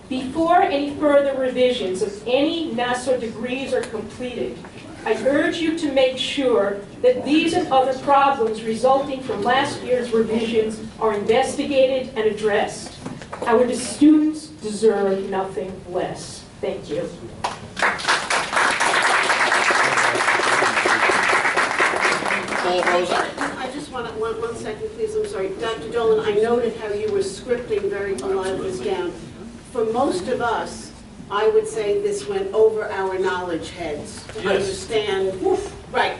Before any further revisions of any NASA degrees are completed, I urge you to make sure that these and other problems resulting from last year's revisions are investigated and addressed. Our students deserve nothing less. Thank you. I just want to, one second, please, I'm sorry. Dr. Dolan, I noted how you were scripting a lot of this down. For most of us, I would say this went over our knowledge heads to understand. Right.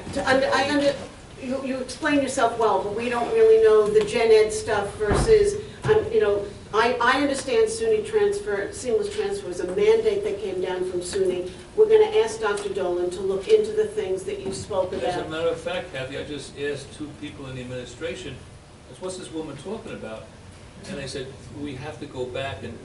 You explain yourself well, but we don't really know the Gen Ed stuff versus, I understand SUNY transfer, seamless transfer is a mandate that came down from SUNY. We're going to ask Dr. Dolan to look into the things that you spoke about. As a matter of fact, Kathy, I just asked 2 people in the administration, what's this woman talking about? And they said, we have to go back and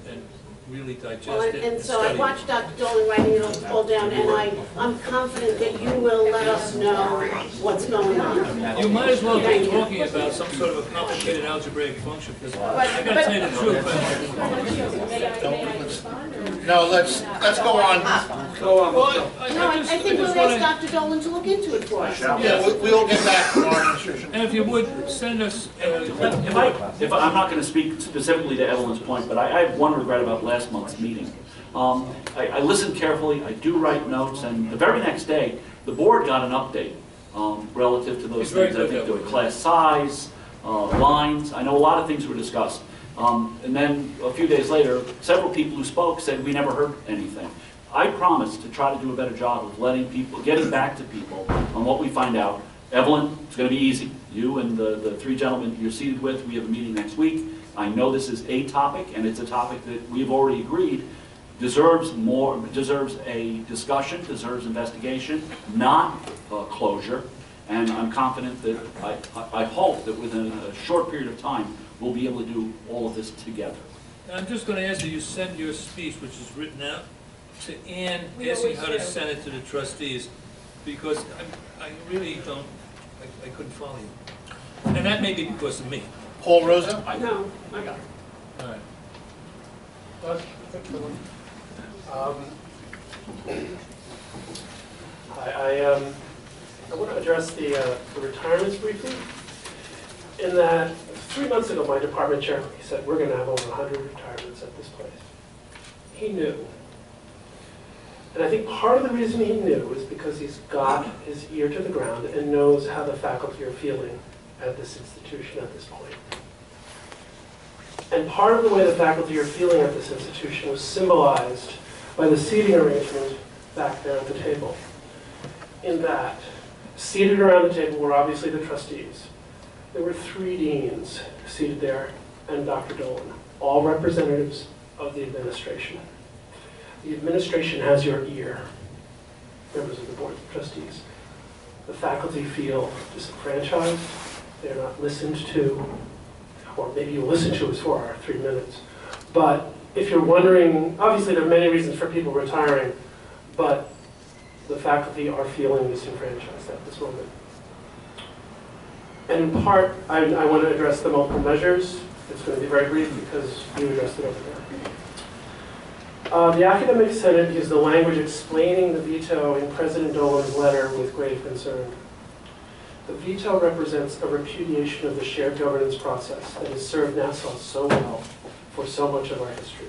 really digest it And so I study watched Dr. Dolan writing it all down, and I'm confident that you will let us know what's going on. You might as well be talking about some sort of a complicated algebraic function, because I got to tell you the truth. No, let's go on. Well, No, I think we'll ask Dr. Dolan to look into it for us. Yeah, we'll get back to our administration. And if you would, send us, If I'm not going to speak specifically to Evelyn's point, but I have one regret about last month's meeting. I listened carefully, I do write notes, and the very next day, the board got an update relative to those things. I think there were class size, lines, I know a lot of things were discussed. And then a few days later, several people who spoke said we never heard anything. I promise to try to do a better job of letting people, getting back to people on what we find out. Evelyn, it's going to be easy. You and the 3 gentlemen you're seated with, we have a meeting next week. I know this is a topic, and it's a topic that we've already agreed deserves a discussion, deserves investigation, not closure. And I'm confident that, I hope that within a short period of time, we'll be able to do all of this together. And I'm just going to ask that you send your speech, which is written out, to Ann, asking her to send it to the trustees, because I really don't, I couldn't follow you. And that may be because of me. Paul Rosa? No. All right. I want to address the retirements briefly. In that 3 months ago, my department chairman, he said, we're going to have over 100 retirements at this place. He knew. And I think part of the reason he knew is because he's got his ear to the ground and knows how the faculty are feeling at this institution at this point. And part of the way the faculty are feeling at this institution was symbolized by the seating arrangement back there at the table. In that, seated around the table were obviously the trustees. There were 3 deans seated there and Dr. Dolan, all representatives of the administration. The administration has your ear, members of the Board of Trustees. The faculty feel disenfranchised, they're not listened to, or maybe you listen to us for our 3 minutes. But if you're wondering, obviously there are many reasons for people retiring, but the faculty are feeling disenfranchised at this moment. And in part, I want to address the multiple measures. It's going to be very brief because you addressed it over there. The Academic Senate used the language explaining the veto in President Dolan's letter with grave concern. The veto represents a repudiation of the shared governance process that has served Nassau so well for so much of our history.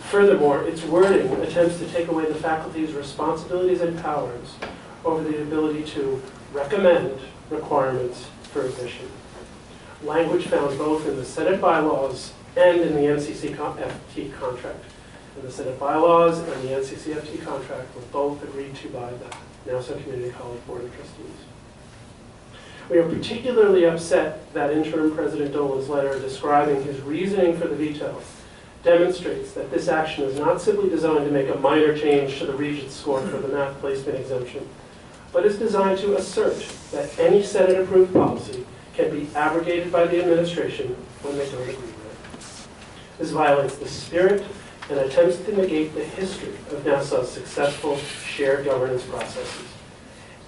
Furthermore, its wording attempts to take away the faculty's responsibilities and powers over the ability to recommend requirements for admission. Language found both in the Senate bylaws and in the NCC FT contract. And the Senate bylaws and the NCC FT contract were both agreed to by the Nassau Community College Board of Trustees. We are particularly upset that interim President Dolan's letter describing his reasoning for the veto demonstrates that this action is not simply designed to make a minor change to the Regents score for the math placement exemption, but is designed to assert that any Senate-approved policy can be abrogated by the administration when they don't agree with it. This violates the spirit and attempts to negate the history of Nassau's successful shared governance processes.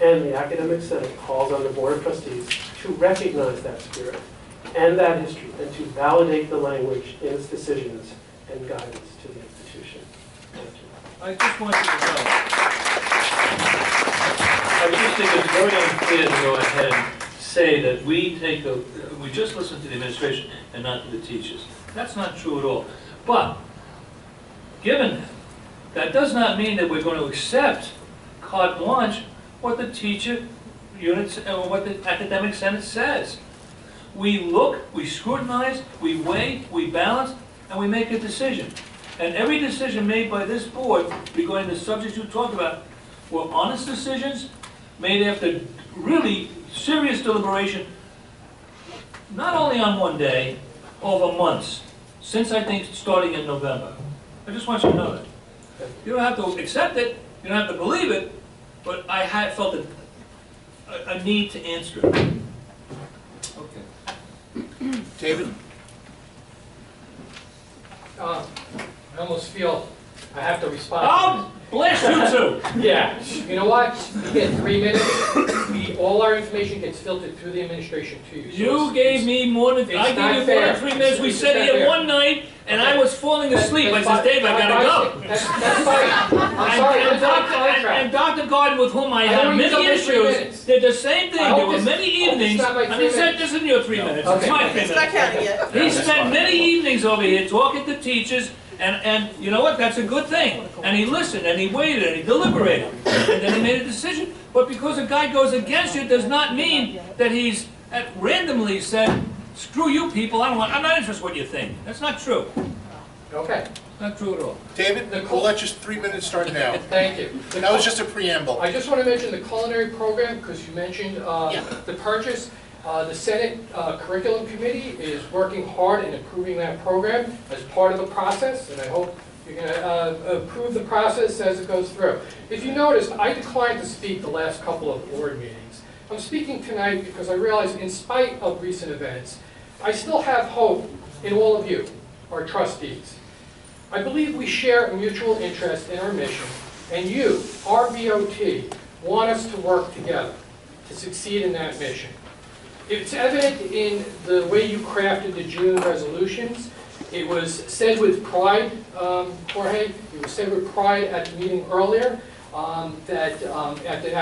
And the Academic Senate calls on the Board of Trustees to recognize that spirit and that history and to validate the language in its decisions and guidance to the institution. Thank you. I just want you to know, I just think it's very unfair to go ahead and say that we just listen to the administration and not to the teachers. That's not true at all. But, given that does not mean that we're going to accept carte blanche what the teacher units or what the Academic Senate says. We look, we scrutinize, we weigh, we balance, and we make a decision. And every decision made by this board regarding the subjects you talked about were honest decisions made after really serious deliberation, not only on one day, over months, since I think starting in November. I just want you to know that. You don't have to accept it, you don't have to believe it, but I had felt a need to answer it. Okay. David? I almost feel I have to respond. Oh, bless you two! Yeah, you know what? We get 3 minutes. All our information gets filtered through the administration to you. So You gave me more than, I it's gave not you more fair. than 3 minutes. We It's sat not here fair. one night, and I was falling asleep. I said, Dave, I gotta go. That's fine. I'm sorry, And it's not a Dr. contract. and Dr. Gordon, with whom I I had don't use up many my 3 issues, minutes. did the same thing. I hope There were this- many hope this evenings, not my and 3 he said, minutes. this isn't your 3 minutes, it's Okay. my 3 It's not minutes. counting yet. He spent many evenings over here talking to teachers, and you know what, that's a good thing. And he listened, and he waited, and he deliberated, and then he made a decision. But because a guy goes against you, does not mean that he's randomly said, screw you people, I'm not interested in what you think. That's not true. Okay, Not true at all. David, we'll let you 3 minutes start now. thank you. That was just a preamble. I just want to mention the culinary program, because you mentioned the purchase. The Senate Curriculum Committee is working hard in improving that program as part of the process, and I hope you're going to approve the process as it goes through. If you noticed, I declined to speak the last couple of board meetings. I'm speaking tonight because I realize, in spite of recent events, I still have hope in all of you, our trustees. I believe we share a mutual interest in our mission, and you, our BOT, want us to work together to succeed in that mission. It's evident in the way you crafted the June resolutions. It was said with pride, Jorge, it was said with pride at the meeting earlier, at the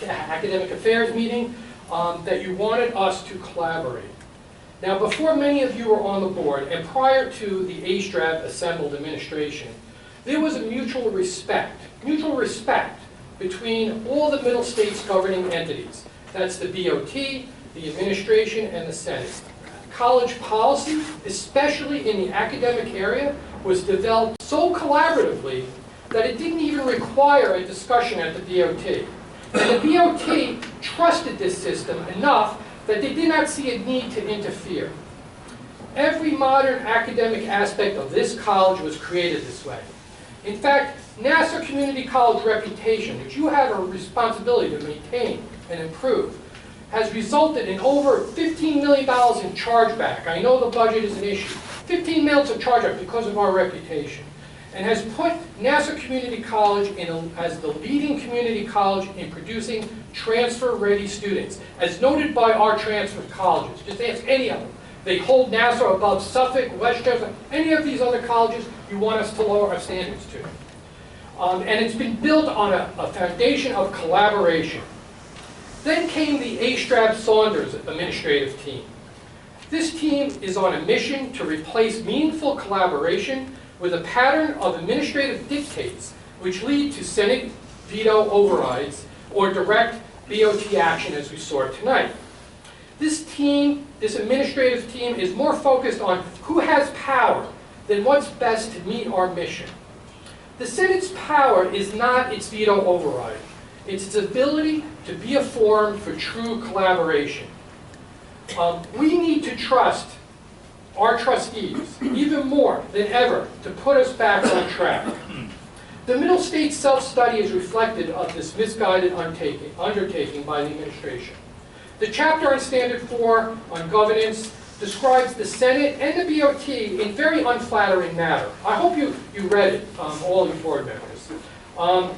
Academic Affairs meeting, that you wanted us to collaborate. Now, before many of you were on the board, and prior to the ASTRAB assembled administration, there was a mutual respect between all the Middle States governing entities. That's the BOT, the administration, and the Senate. College policy, especially in the academic area, was developed so collaboratively that it didn't even require a discussion at the BOT. And the BOT trusted this system enough that they did not see a need to interfere. Every modern academic aspect of this college was created this way. In fact, Nassau Community College reputation, which you have a responsibility to maintain and improve, has resulted in over $15 million in chargeback. I know the budget is an issue. $15 million of chargeback because of our reputation. and has put Nassau Community College as the leading community college in producing transfer-ready students. As noted by our transfer colleges, just ask any of them. They hold Nassau above Suffolk, Westchester, any of these other colleges you want us to lower our standards to. And it's been built on a foundation of collaboration. Then came the A. Strab Saunders administrative team. This team is on a mission to replace meaningful collaboration with a pattern of administrative dictates which lead to Senate veto overrides or direct BOT action as we saw tonight. This team, this administrative team, is more focused on who has power than what's best to meet our mission. The Senate's power is not its veto override. It's its ability to be a forum for true collaboration. We need to trust our trustees, even more than ever, to put us back on track. The Middle States self-study is reflected of this misguided undertaking by the administration. The chapter on Standard 4 on governance describes the Senate and the BOT in very unflattering manner. I hope you read it, all you board members.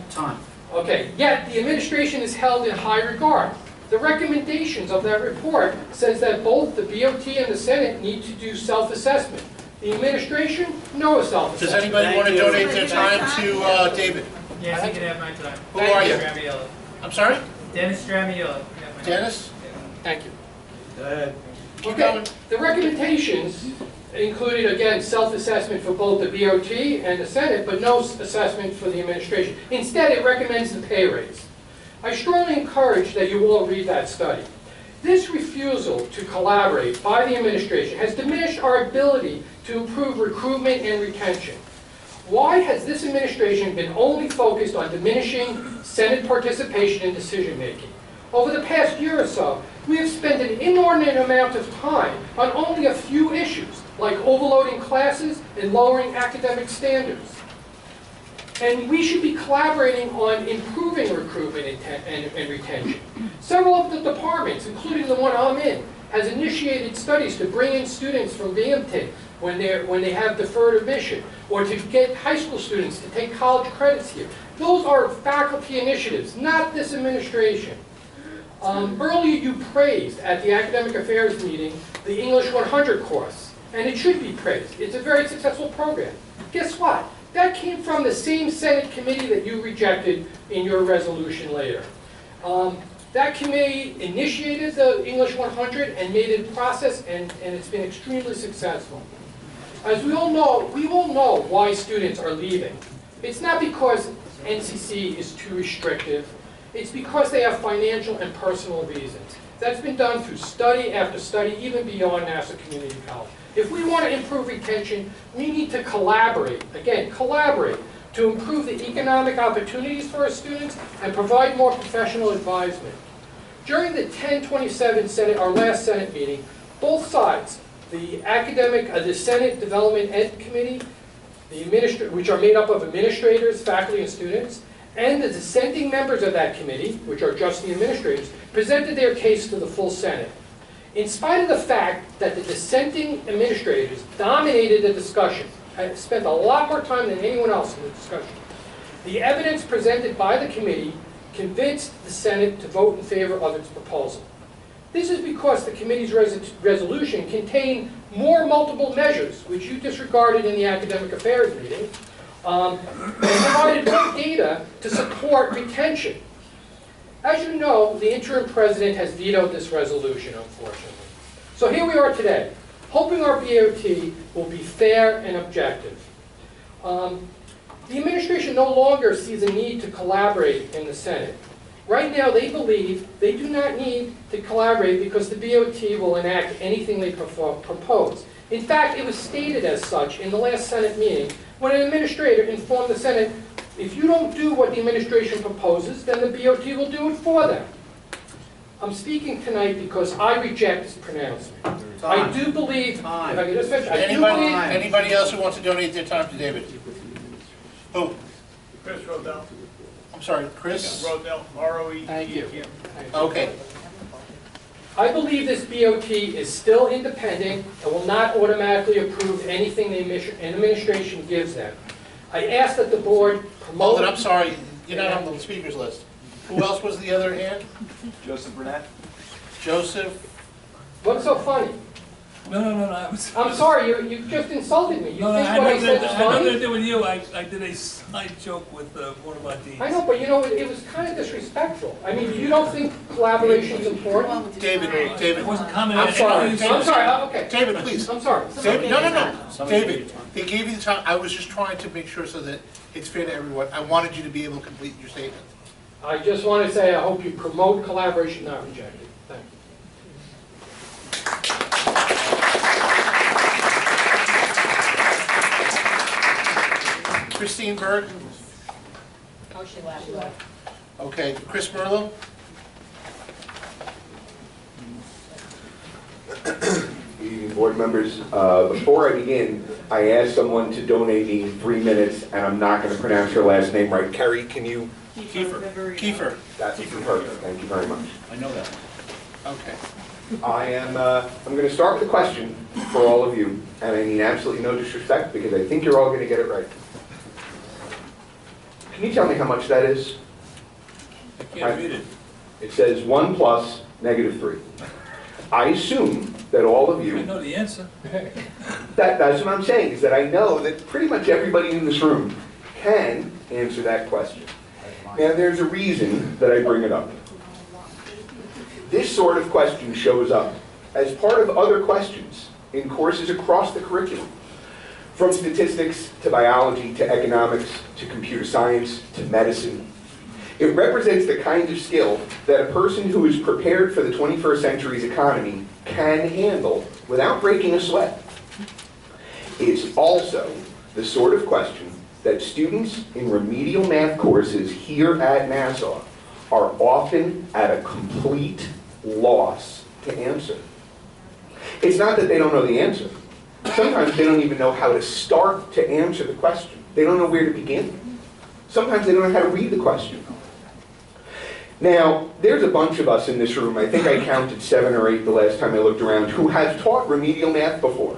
Time. Okay, yet the administration is held in high regard. The recommendations of that report says that both the BOT and the Senate need to do self-assessment. The administration, no self-assessment. Does anybody want to donate their time to David? Yes, you can have my time. Who are you? Stramiello. I'm sorry? Dennis Stramiello. Dennis? Thank you. Go ahead. Keep Okay, going. the recommendations included, again, self-assessment for both the BOT and the Senate, but no assessment for the administration. Instead, it recommends the pay raise. I strongly encourage that you all read that study. This refusal to collaborate by the administration has diminished our ability to improve recruitment and retention. Why has this administration been only focused on diminishing Senate participation in decision-making? Over the past year or so, we have spent an inordinate amount of time on only a few issues, like overloading classes and lowering academic standards. And we should be collaborating on improving recruitment and retention. Several of the departments, including the one I'm in, has initiated studies to bring in students from VMT when they have deferred admission, or to get high school students to take college credits here. Those are faculty initiatives, not this administration. Earlier you praised at the Academic Affairs meeting the English 100 course, and it should be praised. It's a very successful program. Guess what? That came from the same Senate committee that you rejected in your resolution later. That committee initiated the English 100 and made it a process, and it's been extremely successful. As we all know why students are leaving. It's not because NCC is too restrictive. It's because they have financial and personal reasons. That's been done through study after study, even beyond Nassau Community College. If we want to improve retention, we need to collaborate, again, collaborate, to improve the economic opportunities for our students and provide more professional advisement. During the 1027 Senate, our last Senate meeting, both sides, the Senate Development Ed Committee, which are made up of administrators, faculty, and students, and the dissenting members of that committee, which are just the administrators, presented their case to the full Senate. In spite of the fact that the dissenting administrators dominated the discussion, spent a lot more time than anyone else in the discussion, the evidence presented by the committee convinced the Senate to vote in favor of its proposal. This is because the committee's resolution contained more multiple measures, which you disregarded in the Academic Affairs meeting, and provided more data to support retention. As you know, the interim president has vetoed this resolution, unfortunately. So here we are today, hoping our BOT will be fair and objective. The administration no longer sees a need to collaborate in the Senate. Right now, they believe they do not need to collaborate because the BOT will enact anything they propose. In fact, it was stated as such in the last Senate meeting when an administrator informed the Senate, if you don't do what the administration proposes, then the BOT will do it for them. I'm speaking tonight because I reject this pronouncement. I do believe, if I can just finish, I do believe... Anybody else who wants to donate their time to David? Who? Chris Rodell. I'm sorry, Chris? Rodell, R-O-E. Thank you. Okay. I believe this BOT is still independent and will not automatically approve anything the administration gives them. I asked that the board Hold promote. it, I'm sorry, you're not on the speakers list. Who else was the other hand? Joseph Burnett? Joseph? What's so funny? No, I was. I'm sorry, you just insulted me. You No, think I what I had said was nothing to funny? do with you. I did a side joke with one of our deans. I know, but you know, it was kind of disrespectful. I mean, you don't think collaboration is important? David, It wasn't commenting. I'm sorry, okay. David, please. I'm sorry. David, no. David, they gave you the time, I was just trying to make sure so that it's fair to everyone. I wanted you to be able to complete your statement. I just want to say, I hope you promote collaboration, not reject it. Thank you. Christine Berg? Oh, she left. Okay, Chris Merlo? Good evening, board members. Before I begin, I asked someone to donate me 3 minutes, and I'm not going to pronounce her last name right. Kerry, can you? Kiefer. That's perfect. Thank you very much. I know that. Okay. I'm going to start with a question for all of you, and I mean absolutely no disrespect because I think you're all going to get it right. Can you tell me how much that is? I can't read it. It says 1 plus -3. I assume that all of you I know the answer. That's what I'm saying, is that I know that pretty much everybody in this room can answer that question. And there's a reason that I bring it up. This sort of question shows up as part of other questions in courses across the curriculum, from statistics to biology to economics to computer science to medicine. It represents the kind of skill that a person who is prepared for the 21st century's economy can handle without breaking a sweat. It's also the sort of question that students in remedial math courses here at Nassau are often at a complete loss to answer. It's not that they don't know the answer. Sometimes they don't even know how to start to answer the question. They don't know where to begin. Sometimes they don't know how to read the question. Now, there's a bunch of us in this room, I think I counted 7 or 8 the last time I looked around, who have taught remedial math before.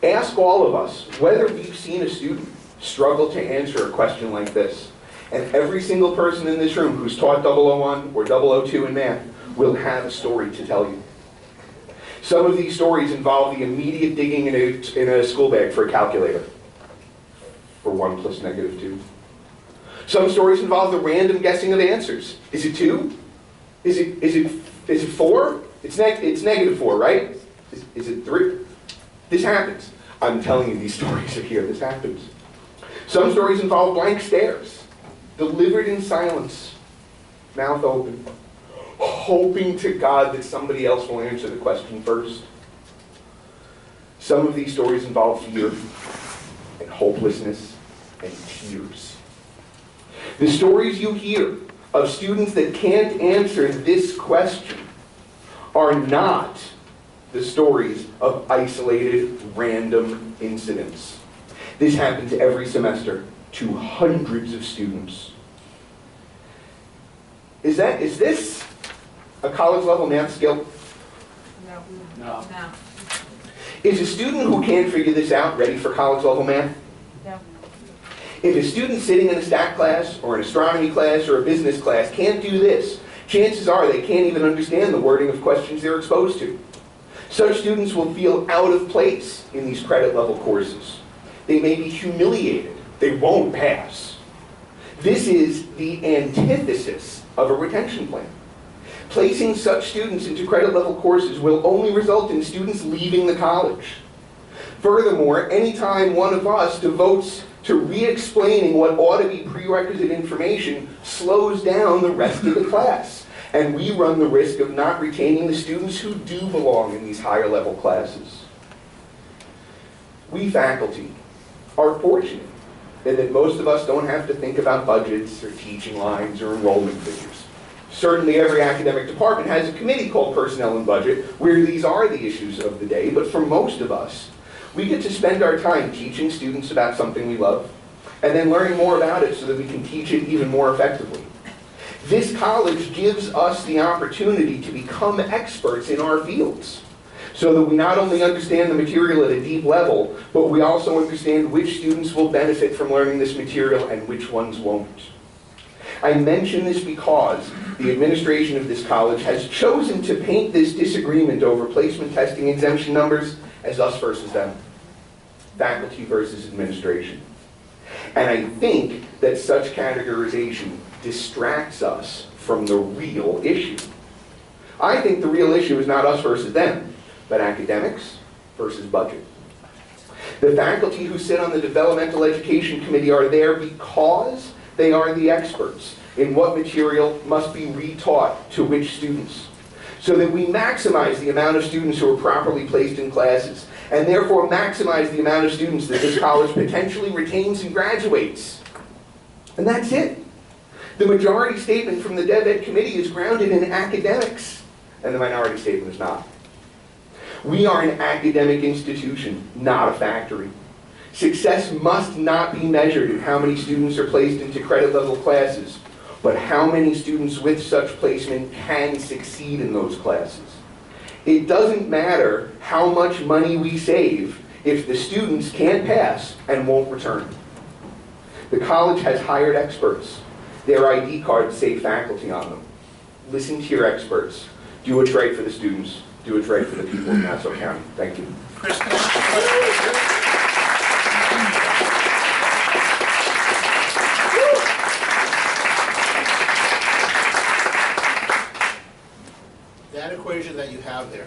Ask all of us whether we've seen a student struggle to answer a question like this. And every single person in this room who's taught 001 or 002 in math will have a story to tell you. Some of these stories involve the immediate digging in a school bag for a calculator, for 1 plus -2. Some stories involve the random guessing of answers. Is it 2? Is it 4? It's -4, right? Is it 3? This happens. I'm telling you, these stories are here. This happens. Some stories involve blank stares, delivered in silence, mouth open, hoping to God that somebody else will answer the question first. Some of these stories involve fear and hopelessness and tears. The stories you hear of students that can't answer this question are not the stories of isolated, random incidents. This happens every semester to hundreds of students. Is this a college-level math skill? No. Is a student who can't figure this out ready for college-level math? No. If a student sitting in a stat class or an astronomy class or a business class can't do this, chances are they can't even understand the wording of questions they're exposed to. Such students will feel out of place in these credit level courses. They may be humiliated. They won't pass. This is the antithesis of a retention plan. Placing such students into credit level courses will only result in students leaving the college. Furthermore, anytime one of us devotes to re-explaining what ought to be prerequisite information slows down the rest of the class. And we run the risk of not retaining the students who do belong in these higher level classes. We faculty are fortunate in that most of us don't have to think about budgets or teaching lines or enrollment figures. Certainly every academic department has a committee called Personnel and Budget where these are the issues of the day, but for most of us, we get to spend our time teaching students about something we love, and then learning more about it so that we can teach it even more effectively. This college gives us the opportunity to become experts in our fields. so that we not only understand the material at a deep level, but we also understand which students will benefit from learning this material and which ones won't. I mention this because the administration of this college has chosen to paint this disagreement over placement testing exemption numbers as us versus them, faculty versus administration. And I think that such categorization distracts us from the real issue. I think the real issue is not us versus them, but academics versus budget. The faculty who sit on the Developmental Education Committee are there because they are the experts in what material must be retaught to which students, so that we maximize the amount of students who are properly placed in classes, and therefore maximize the amount of students that this college potentially retains and graduates. And that's it. The majority statement from the Dev Ed Committee is grounded in academics, and the minority statement is not. We are an academic institution, not a factory. Success must not be measured in how many students are placed into credit level classes, but how many students with such placement can succeed in those classes. It doesn't matter how much money we save if the students can't pass and won't return. The college has hired experts. Their ID cards say faculty on them. Listen to your experts. Do what's right for the students. Do what's right for the people in Nassau County. Thank you. Chris, can I ask you a question? That equation that you have there,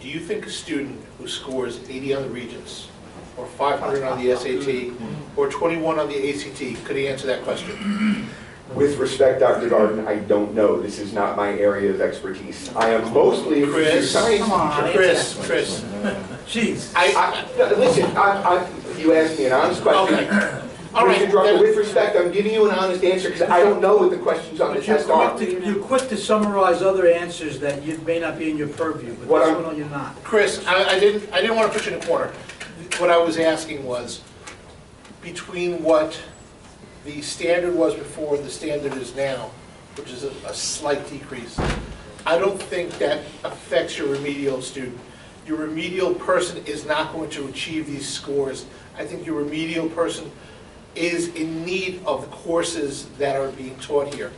do you think a student who scores 80 on the Regents, or 500 on the SAT, or 21 on the ACT, could he answer that question? With respect, Dr. Garden, I don't know. This is not my area of expertise. I am mostly a computer science teacher. Chris. Jeez. Listen, you asked me an honest question. Okay. All right. Mr. Drucker, with respect, I'm giving you an honest answer because I don't know what the questions on the test are. You're quick to summarize other answers that may not be in your purview, but this one you're not. Chris, I didn't want to put you in a corner. What I was asking was, between what the standard was before and the standard is now, which is a slight decrease, I don't think that affects your remedial student. Your remedial person is not going to achieve these scores. I think your remedial person is in need of the courses that are being taught here.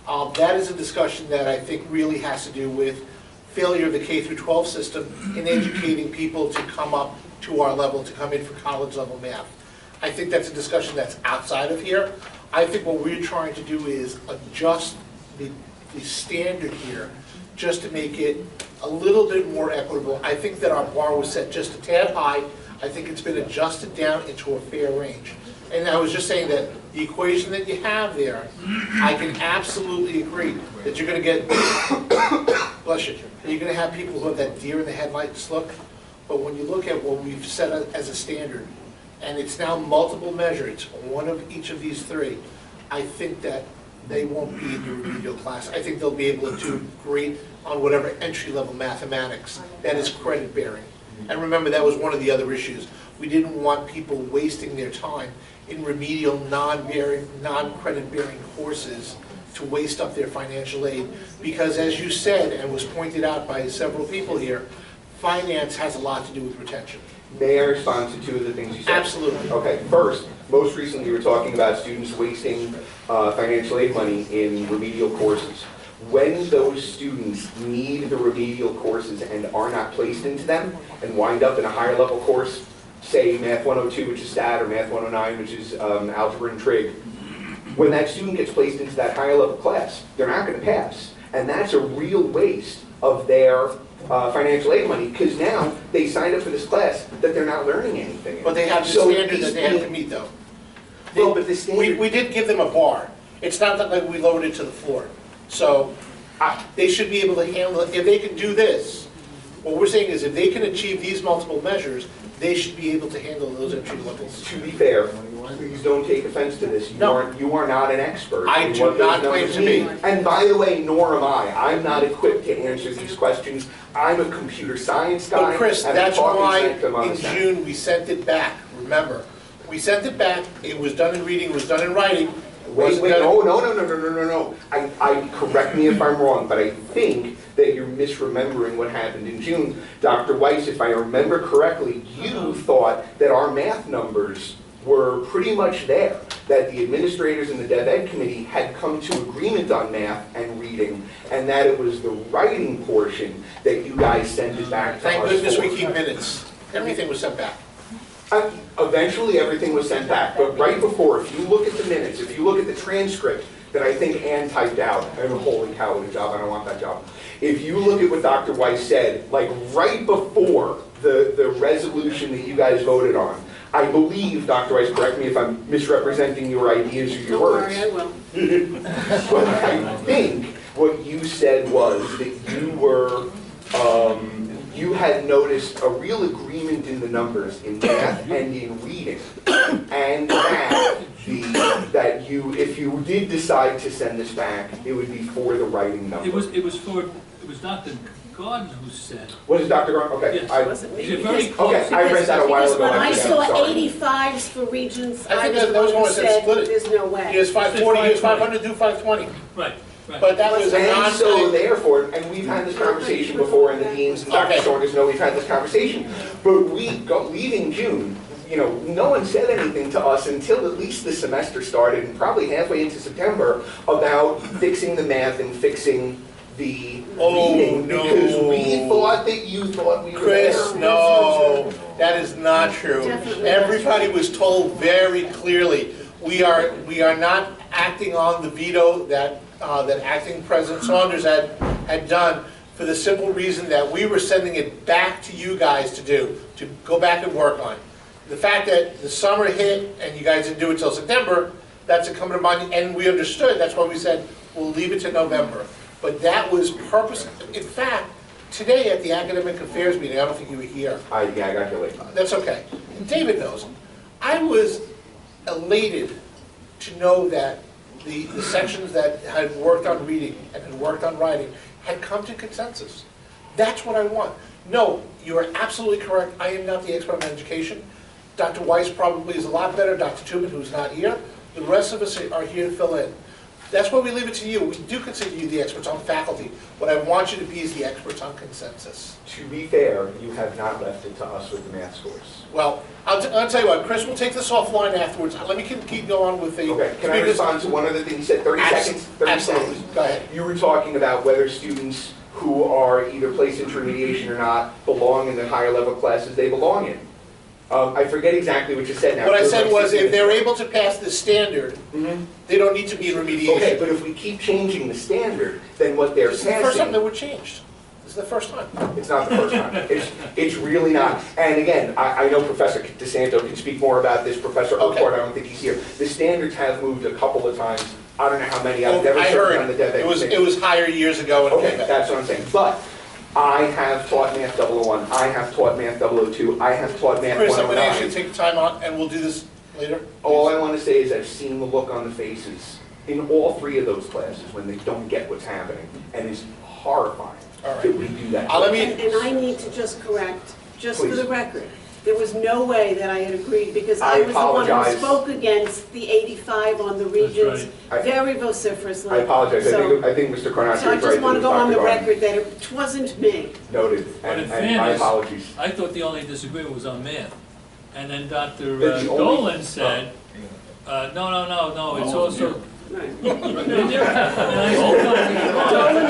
That is a discussion that I think really has to do with failure of the K through 12 system in educating people to come up to our level, to come in for college level math. I think that's a discussion that's outside of here. I think what we're trying to do is adjust the standard here just to make it a little bit more equitable. I think that our bar was set just a tad high. I think it's been adjusted down into a fair range. And I was just saying that the equation that you have there, I can absolutely agree that you're going to get, bless you, that you're going to have people who have that deer in the headlights look. But when you look at what we've set as a standard, and it's now multiple measures, one of each of these three, I think that they won't be in your remedial class. I think they'll be able to do great on whatever entry-level mathematics that is credit-bearing. And remember, that was one of the other issues. We didn't want people wasting their time in remedial non-credit-bearing courses to waste up their financial aid. Because as you said, and was pointed out by several people here, finance has a lot to do with retention. May I respond to two of the things you said? Absolutely. Okay, first, most recently you were talking about students wasting financial aid money in remedial courses. When those students need the remedial courses and are not placed into them and wind up in a higher level course, say Math 102, which is STAT, or Math 109, which is Algebra and Trig, when that student gets placed into that higher level class, they're not going to pass. And that's a real waste of their financial aid money, because now they signed up for this class that they're not learning anything in. But they have the standard that they have to meet, though. Well, but the standard... We did give them a bar. It's not that like we lowered it to the floor. So they should be able to handle it. If they can do this, what we're saying is if they can achieve these multiple measures, they should be able to handle those entry levels. To be fair, please don't take offense to this. You are not an expert. I do not claim to be. And by the way, nor am I. I'm not equipped to answer these questions. I'm a computer science guy. But Chris, and that's why in Senate. June we sent it back. Remember, we sent it back. It was done in reading. It was done in writing. Wait, no. Correct me if I'm wrong, but I think that you're misremembering what happened in June. Dr. Weiss, if I remember correctly, you thought that our math numbers were pretty much there, that the administrators and the Dev Ed committee had come to agreement on math and reading, and that it was the writing portion that you guys sent it back to us. Thank goodness we for. keep minutes. Everything was sent back. Eventually, everything was sent back, but right before, if you look at the minutes, if you look at the transcript that I think Ann typed out, and holy cow, what a job, I don't want that job. If you look at what Dr. Weiss said, like right before the resolution that you guys voted on, I believe, Dr. Weiss, correct me if I'm misrepresenting your ideas or your words. Don't worry, I will. But I think what you said was that you were, you had noticed a real agreement in the numbers in math and in reading, and that you, if you did decide to send this back, it would be for the writing number. It was Dr. Gordon who said. Was it Dr. Gordon? Okay. Yes. It wasn't me. You're very close. Okay, I read that a while ago. When I I'm saw sorry. 85s for Regents, I I think was that the was one one who that said, split it. there's no way. Here's 540, here's 500, do 520. Right, right. But that was a And so non, therefore, and we've had this conversation before, and the deans and Dr. Okay. Sorgas know we've had this conversation, but leaving June, you know, no one said anything to us until at least the semester started, and probably halfway into September, about fixing the math and fixing the reading, no. because we thought that you thought we were there. Chris, no, that is not true. Definitely not Everybody was told very clearly, we are not acting on the veto that Acting President Saunders had done, for the simple reason that we were sending it back to you guys to go back and work on. The fact that the summer hit and you guys didn't do it till September, that's incumbent upon you, and we understood, that's why we said, we'll leave it to November. But that was purpose. In fact, today at the Academic Affairs meeting, I don't think you were here. Yeah, I got you late. That's okay. David knows. I was elated to know that the sections that had worked on reading and had worked on writing had come to consensus. That's what I want. No, you are absolutely correct. I am not the expert on education. Dr. Weiss probably is a lot better. Dr. Tubman, who's not here. The rest of us are here to fill in. That's why we leave it to you. We do consider you the experts on faculty. What I want you to be is the experts on consensus. To be fair, you have not left it to us with the math scores. Well, I'll tell you what, Chris, we'll take this offline afterwards. Let me keep going with the... Okay, can I respond to one other thing you said? 30 seconds? 30 Absolutely. seconds. Go ahead. You were talking about whether students who are either placed in remediation or not belong in the higher level classes they belong in. I forget exactly what you said now. What I said was, if they're able to pass the standard, they don't need to be in remediation. Okay, but if we keep changing the standard, then what they're This is the first time passing, that we're changed. This is the first time. it's not the first time. It's really not. And again, I know Professor DeSanto can speak more about this. Professor Okay. Urquhart, I don't think he's here. The standards have moved a couple of times. I don't know how many. I've never I served on the heard, Dev Ed committee. it was higher years ago. And Okay, that's what I'm saying. But I have taught Math 001, I have taught Math 002, I have taught Math Chris, I'm going to ask you 109. to take time out, and we'll do this later. All I want to say is I've seen the look on the faces in all three of those classes when they don't get what's happening, and it's horrifying All right. that we do that. And I need to just correct, just for Please. the record, there was no way that I had agreed, because I I was the one who apologize. spoke against the 85 on the regions right. very vociferously. I apologize. So I think Mr. Carnacci so I is right. just want to go It was on the Dr. Garden. record that it wasn't me. Noted, But in and my fairness, apologies. I thought the only disagreement was on math. And then Dr. That's the only- Dolan said, no, it's also... Right. And Dolan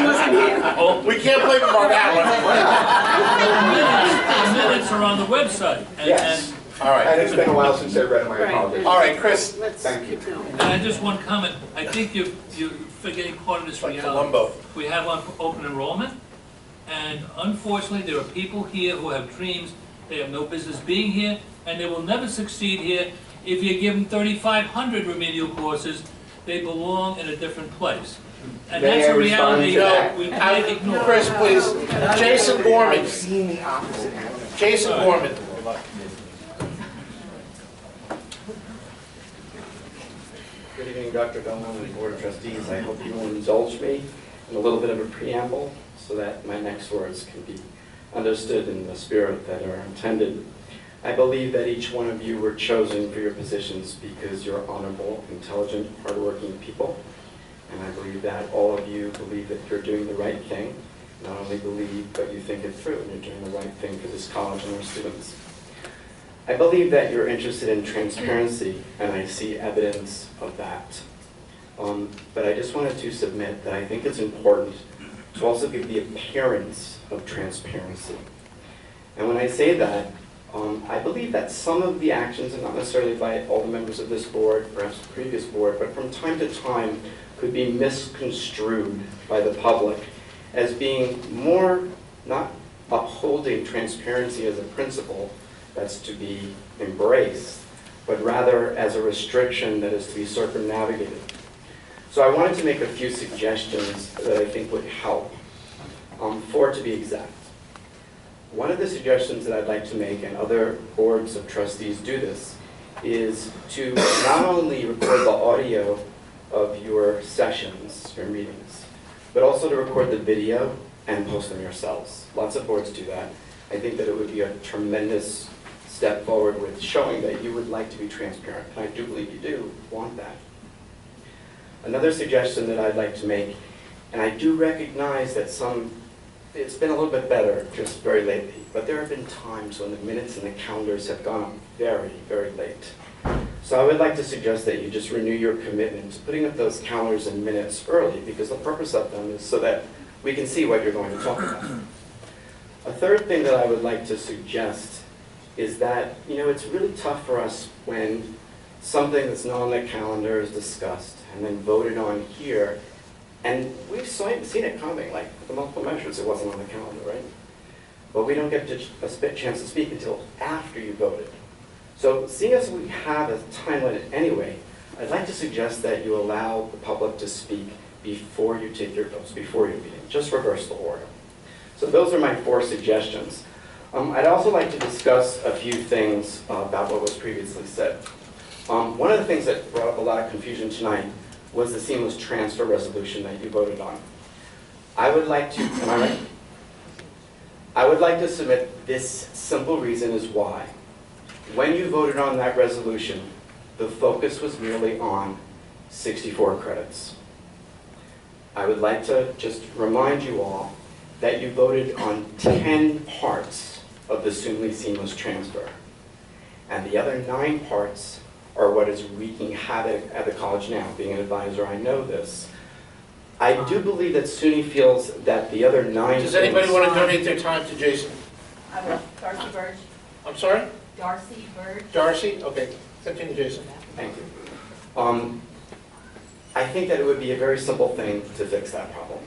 wasn't here. We can't blame him on that the minutes are on the website. Yes, one. All right. and it's been a while since I read them, I Right. apologize. All right, Chris. Let's Thank you. keep going. And just one comment, I think you're forgetting part of this Like reality. Columbo. We have on open enrollment, and unfortunately, there are people here who have dreams, they have no business being here, and they will never succeed here. If you give them 3,500 remedial courses, they belong in a different place. And May that's I a reality respond to that we can't ignore. Chris, please. Jason Gorman. I've seen the opposite happen. Jason Gorman. Good evening, Dr. Dolan and Board of Trustees. I hope you will indulge me in a little bit of a preamble so that my next words can be understood in the spirit that are intended. I believe that each one of you were chosen for your positions because you're honorable, intelligent, hardworking people. And I believe that all of you believe that you're doing the right thing. Not only believe, but you think it through, and you're doing the right thing for this college and our students. I believe that you're interested in transparency, and I see evidence of that. But I just wanted to submit that I think it's important to also give the appearance of transparency. And when I say that, I believe that some of the actions, and not necessarily by all the members of this board, perhaps the previous board, but from time to time could be misconstrued by the public as being more not upholding transparency as a principle that's to be embraced, but rather as a restriction that is to be circumnavigated. So I wanted to make a few suggestions that I think would help, 4 to be exact. One of the suggestions that I'd like to make, and other boards of trustees do this, is to not only record the audio of your sessions, your meetings, but also to record the video and post them yourselves. Lots of boards do that. I think that it would be a tremendous step forward with showing that you would like to be transparent, and I do believe you do want that. Another suggestion that I'd like to make, and I do recognize that it's been a little bit better just very lately, but there have been times when the minutes and the calendars have gone up very, very late. So I would like to suggest that you just renew your commitment to putting up those calendars and minutes early, because the purpose of them is so that we can see what you're going to talk about. A third thing that I would like to suggest is that, it's really tough for us when something that's not on the calendar is discussed and then voted on here. And we've seen it coming, like the multiple measures, it wasn't on the calendar, right? But we don't get a chance to speak until after you voted. So seeing as we have a time limit anyway, I'd like to suggest that you allow the public to speak before you take your votes, before your meeting. Just reverse the order. So those are my 4 suggestions. I'd also like to discuss a few things about what was previously said. One of the things that brought up a lot of confusion tonight was the seamless transfer resolution that you voted on. I would like to, am I right? I would like to submit this simple reason is why. When you voted on that resolution, the focus was merely on 64 credits. I would like to just remind you all that you voted on 10 parts of the seamless transfer. And the other 9 parts are what is wreaking havoc at the college now. Being an advisor, I know this. I do believe that SUNY feels that the other 9 Does anybody want to donate their time to Jason? I will. Darcy Bird. I'm sorry? Darcy Bird. Darcy? Okay. Continue, Jason. Thank you. I think that it would be a very simple thing to fix that problem.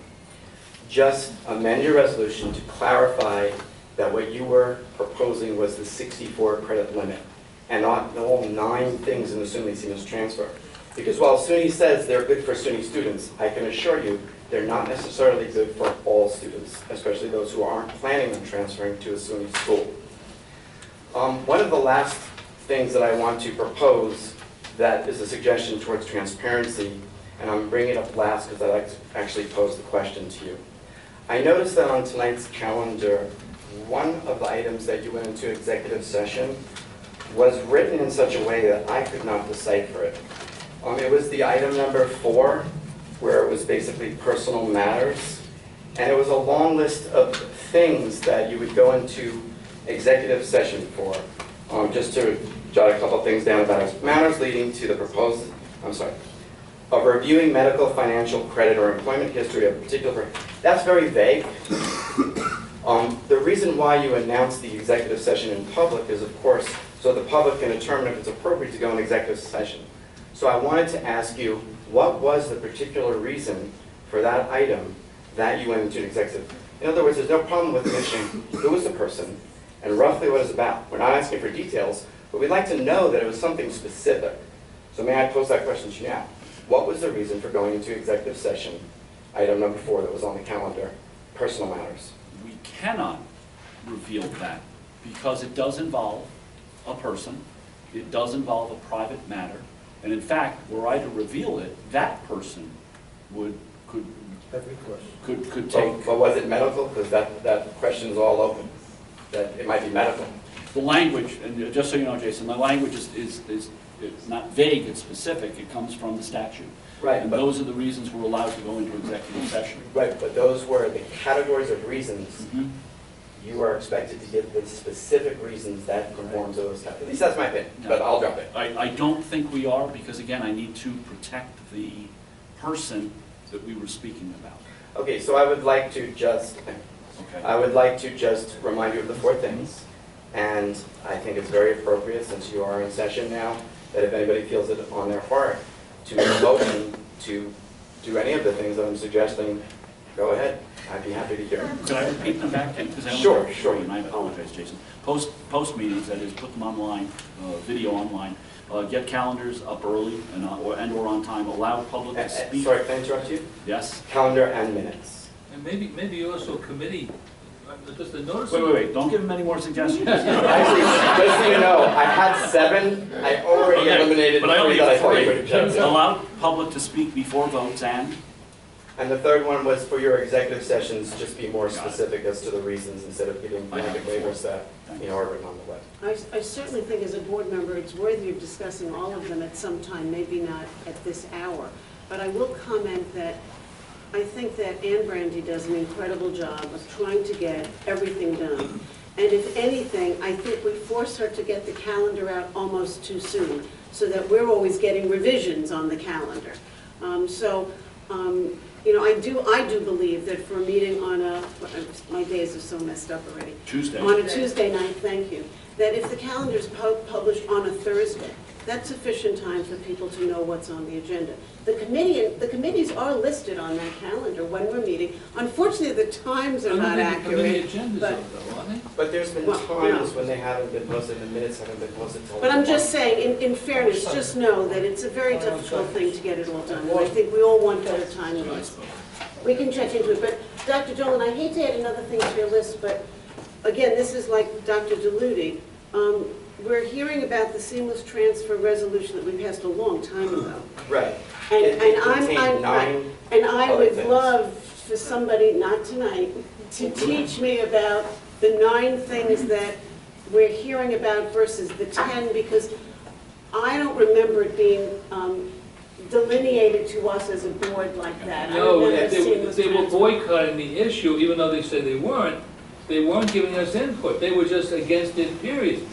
Just amend your resolution to clarify that what you were proposing was the 64 credit limit and not all 9 things in the SUNY seamless transfer. Because while SUNY says they're good for SUNY students, I can assure you they're not necessarily good for all students, especially those who aren't planning on transferring to a SUNY school. One of the last things that I want to propose that is a suggestion towards transparency, and I'm bringing it up last because I'd like to actually pose the question to you. I noticed that on tonight's calendar, one of the items that you went into executive session was written in such a way that I could not decipher it. It was the item number 4, where it was basically personal matters. And it was a long list of things that you would go into executive session for. Just to jot a couple things down about it. Matters leading to the proposed, of reviewing medical, financial, credit, or employment history of a particular, that's very vague. The reason why you announce the executive session in public is, of course, so the public can determine if it's appropriate to go in executive session. So I wanted to ask you, what was the particular reason for that item that you went into an executive? In other words, there's no problem with mentioning who was the person and roughly what it's about. We're not asking for details, but we'd like to know that it was something specific. So may I pose that question to you now? What was the reason for going into executive session, item number 4 that was on the calendar, personal matters? We cannot reveal that because it does involve a person, it does involve a private matter, and in fact, were I to reveal it, that person could take. But was it medical? Because that question is all open. That it might be medical. The language, and just so you know, Jason, the language is it's not vague, it's specific, it comes from the statute. Right, And but- those are the reasons we're allowed to go into executive session. Right, but those were the categories of reasons. Mhm. You are expected to give the specific reasons that conform to those, at least that's my opinion, but I'll drop it. I don't think we are, because again, I need to protect the person that we were speaking about. Okay, so I would like to just remind you of the 4 things. And I think it's very appropriate, since you are in session now, that if anybody feels it on their heart to make a motion to do any of the things that I'm suggesting, go ahead. I'd be happy to hear. Could I repeat them back to you? 'Cause I don't Sure, know. sure. And I apologize, Jason. Post meetings, that is, put them online, video online, get calendars up early and or on time, allow public to speak. Sorry, can I interrupt you? Yes? Calendar and minutes. And maybe also committee, just the notice. Wait, don't give him any more suggestions. Actually, just so you know, I had 7, I already eliminated But I 3 only that I have thought you 3. would have chosen. Allow public to speak before votes And the third one was for your executive sessions, just be more specific as to the reasons instead of giving blanket waivers that, are written on the web. I certainly think as a board member, it's worthy of discussing all of them at some time, maybe not at this hour. But I will comment that I think that Ann Brandy does an incredible job of trying to get everything done. And if anything, I think we force her to get the calendar out almost too soon, so that we're always getting revisions on the calendar. I do believe that for a meeting on my days are so messed up already. Tuesday. On a Tuesday night, thank you, that if the calendar's published on a Thursday, that's sufficient time for people to know what's on the agenda. The committees are listed on that calendar when we're meeting. Unfortunately, the times are not accurate. But there's been times when they haven't been posted, and the minutes haven't been posted till. But I'm just saying, in fairness, just know that it's a very difficult thing to get it all done. And I think we all want better timelines. We can check into it, but Dr. Dolan, I hate to add another thing to your list, but again, this is like Dr. DeLudy. We're hearing about the seamless transfer resolution that we passed a long time ago. Right. And I other would things. love for somebody, not tonight, to teach me about the 9 things that we're hearing about versus the 10, because I don't remember it being delineated to us as a board like that. No, they were boycotting the issue, even though they said they weren't. They weren't giving us input. They were just against it, period.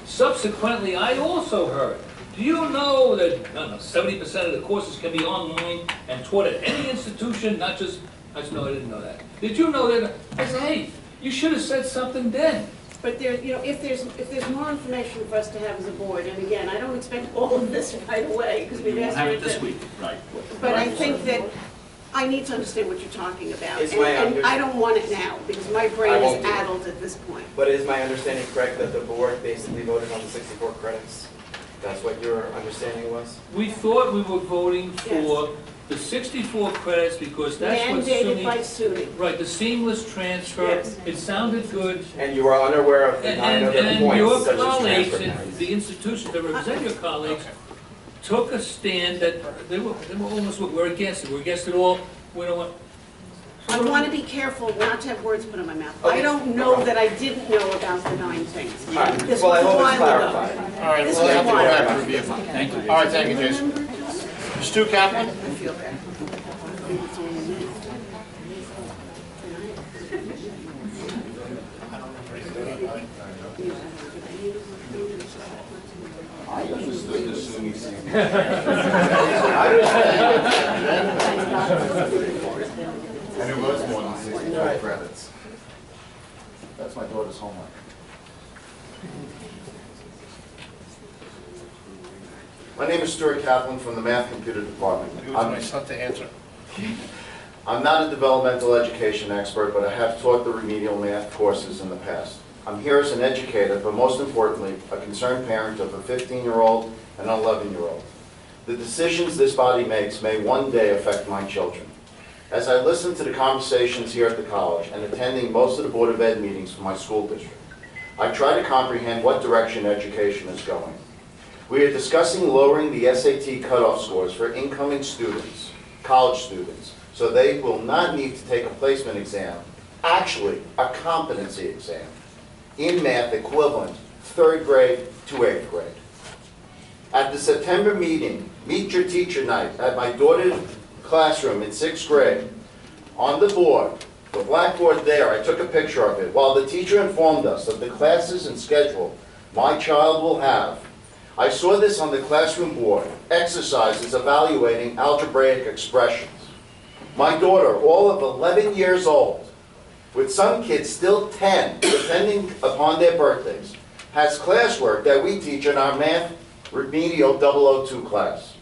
Subsequently, I also heard, do you know that 70% of the courses can be online and taught at any institution, not just, I didn't know that. Did you know that? I said, hey, you should have said something then. But there, if there's more information for us to have as a board, and again, I don't expect all of this right away, because we've asked have for it this week, right? But I think that I need to understand what you're talking about. Is my And I don't want it now, because my brain won't is do it. addled at this point. But is my understanding correct that the board basically voted on the 64 credits? That's what your understanding was? We thought we were voting for the 64 credits because that's what Mandated by SUNY... SUNY. Right, the seamless transfer. Yes. It sounded good. And you are unaware of the 9 other And points, your such as colleagues, transfer and points? the institutions that represent your colleagues, took a stand that they were almost, we're against it. We're against it all. We don't want... I want to be careful not to have words put in my mouth. Okay. I don't know that I didn't know about the 9 things. All right. This Well, I was a hope it's while ago. clarified. All right, This we'll was have to a go while back ago. and review. Thank you. All right, thank you, Jason. Stu Kaplan? I feel bad. It's only a minute. I understood the SUNY thing. And it was more than 64 credits. That's my daughter's homework. My name is Stuart Kaplan from the Math Computer Department. It was my son to answer. I'm not a developmental education expert, but I have taught the remedial math courses in the past. I'm here as an educator, but most importantly, a concerned parent of a 15-year-old and an 11-year-old. The decisions this body makes may one day affect my children. As I listen to the conversations here at the college and attending most of the Board of Ed meetings for my school district, I try to comprehend what direction education is going. We are discussing lowering the SAT cutoff scores for incoming students, college students, so they will not need to take a placement exam, actually a competency exam, in math equivalent 3rd grade to 8th grade. At the September meeting, Meet Your Teacher Night, at my daughter's classroom in 6th grade, on the board, the blackboard there, I took a picture of it, while the teacher informed us of the classes and schedule my child will have, I saw this on the classroom board, exercises evaluating algebraic expressions. My daughter, all of 11 years old, with some kids still 10, depending upon their birthdays, has classwork that we teach in our math remedial 002 class.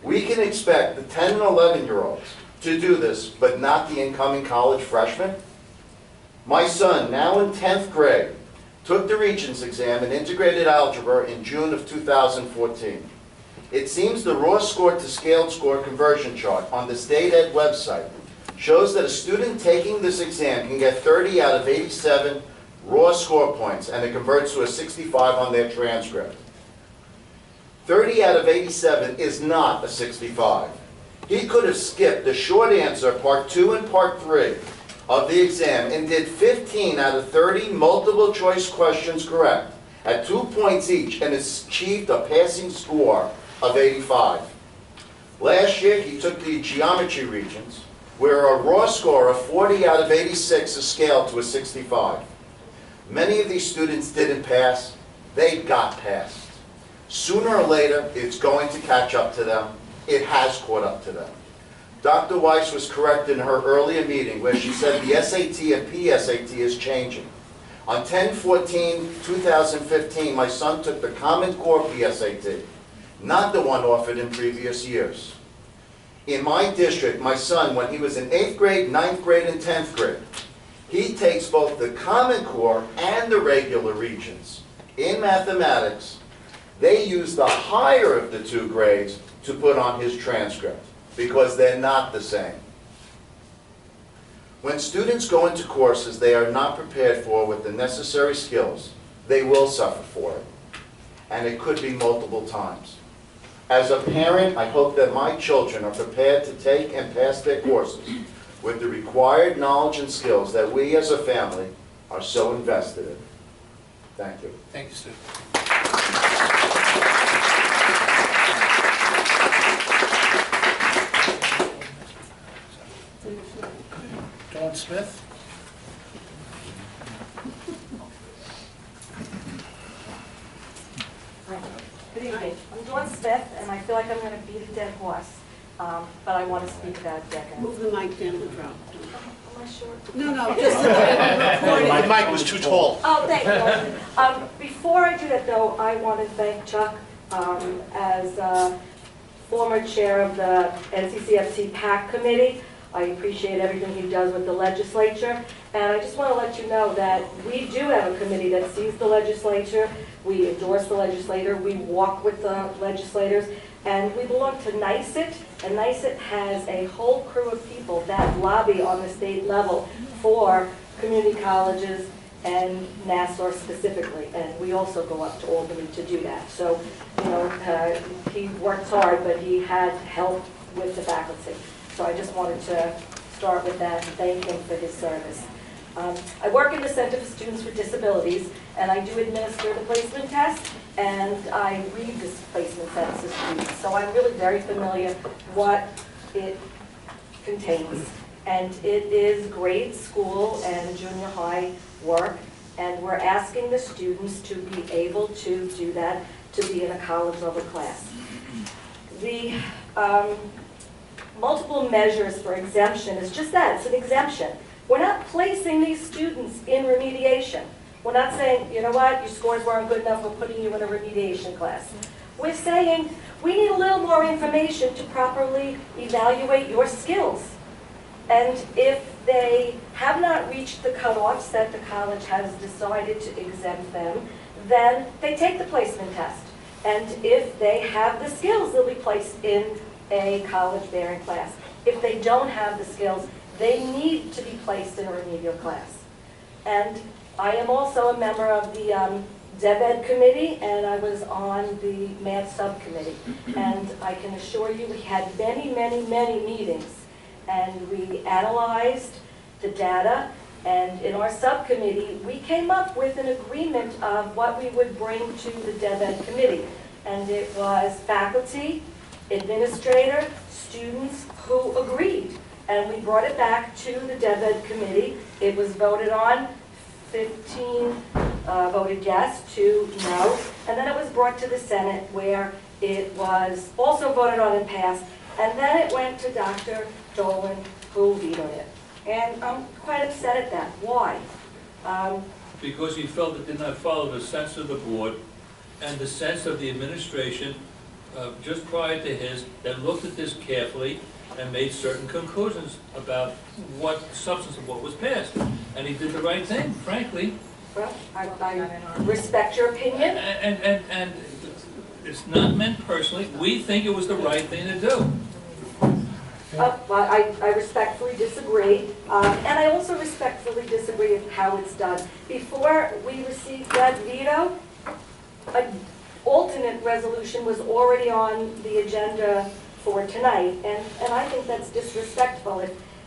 We can expect the 10 and 11-year-olds to do this, but not the incoming college freshmen? My son, now in 10th grade, took the Regents exam in integrated algebra in June of 2014. It seems the raw score to scaled score conversion chart on the State Ed website shows that a student taking this exam can get 30 out of 87 raw score points, and it converts to a 65 on their transcript. 30 out of 87 is not a 65. He could have skipped the short answer, part 2 and part 3 of the exam, and did 15 out of 30 multiple choice questions correct at 2 points each, and achieved a passing score of 85. Last year, he took the geometry regions, where a raw score of 40 out of 86 is scaled to a 65. Many of these students didn't pass, they got passed. Sooner or later, it's going to catch up to them. It has caught up to them. Dr. Weiss was correct in her earlier meeting where she said the SAT and PSAT is changing. On 10/14/2015, my son took the Common Core PSAT, not the one offered in previous years. In my district, my son, when he was in 8th grade, 9th grade, and 10th grade, he takes both the Common Core and the regular regions. In mathematics, they use the higher of the 2 grades to put on his transcript because they're not the same. When students go into courses they are not prepared for with the necessary skills, they will suffer for it. And it could be multiple times. As a parent, I hope that my children are prepared to take and pass their courses with the required knowledge and skills that we as a family are so invested in. Thank you. Thank you, Stu. Dawn Smith. Good evening. I'm Dawn Smith, and I feel like I'm going to beat a dead horse, but I want to speak about DECA. Move the mic down the drop. Am I short? No, just The mic was too tall. Oh, thank you. Before I do that, though, I want to thank Chuck as former chair of the NCCFC PAC committee. I appreciate everything he does with the legislature. And I just want to let you know that we do have a committee that sees the legislature. We endorse the legislator. We walk with the legislators. And we belong to NICET. And NICET has a whole crew of people that lobby on the state level for community colleges and Nassau specifically. And we also go up to Albany to do that. So, you know, he works hard, but he had help with the faculty. So I just wanted to start with that and thank him for his service. I work in the Center for Students with Disabilities, and I do administer the placement test, and I read this placement test to students. So I'm really very familiar what it contains. And it is grade school and junior high work, and we're asking the students to be able to do that, to be in a college level class. The multiple measures for exemption is just that, it's an exemption. We're not placing these students in remediation. We're not saying, you know what, your scores weren't good enough, we're putting you in a remediation class. We're saying we need a little more information to properly evaluate your skills. And if they have not reached the cutoffs that the college has decided to exempt them, then they take the placement test. And if they have the skills, they'll be placed in a college-bearing class. If they don't have the skills, they need to be placed in a remedial class. And I am also a member of the DebEd committee, and I was on the math subcommittee. And I can assure you we had many, many, many meetings, and we analyzed the data, And in our subcommittee, we came up with an agreement of what we would bring to the DevEd committee. And it was faculty, administrator, students who agreed. And we brought it back to the DevEd committee. It was voted on, 15 voted yes, 2 no. And then it was brought to the Senate where it was also voted on and passed. And then it went to Dr. Dolan, who vetoed it. And I'm quite upset at that. Why? Because he felt it did not follow the sense of the board and the sense of the administration just prior to his, that looked at this carefully and made certain conclusions about what substance of what was passed. And he did the right thing, frankly. Well, I respect your opinion. And it's not meant personally. We think it was the right thing to do. Well, I respectfully disagree, and I also respectfully disagree with how it's done. Before we received that veto, an alternate resolution was already on the agenda for tonight, and I think that's disrespectful.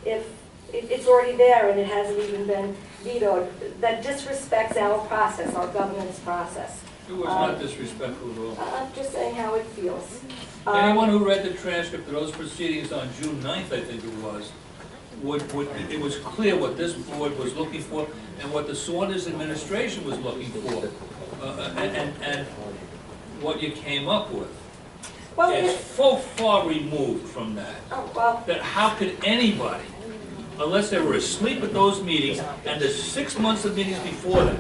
If it's already there and it hasn't even been vetoed, that disrespects our process, our governance process. It was not disrespectful at all. I'm just saying how it feels. Anyone who read the transcript of those proceedings on June 9th, I think it was, it was clear what this board was looking for and what the Saunders administration was looking for, and what you came up with. Well, it's so far removed from that. Oh, well. That how could anybody, unless they were asleep at those meetings, and the 6 months of meetings before that,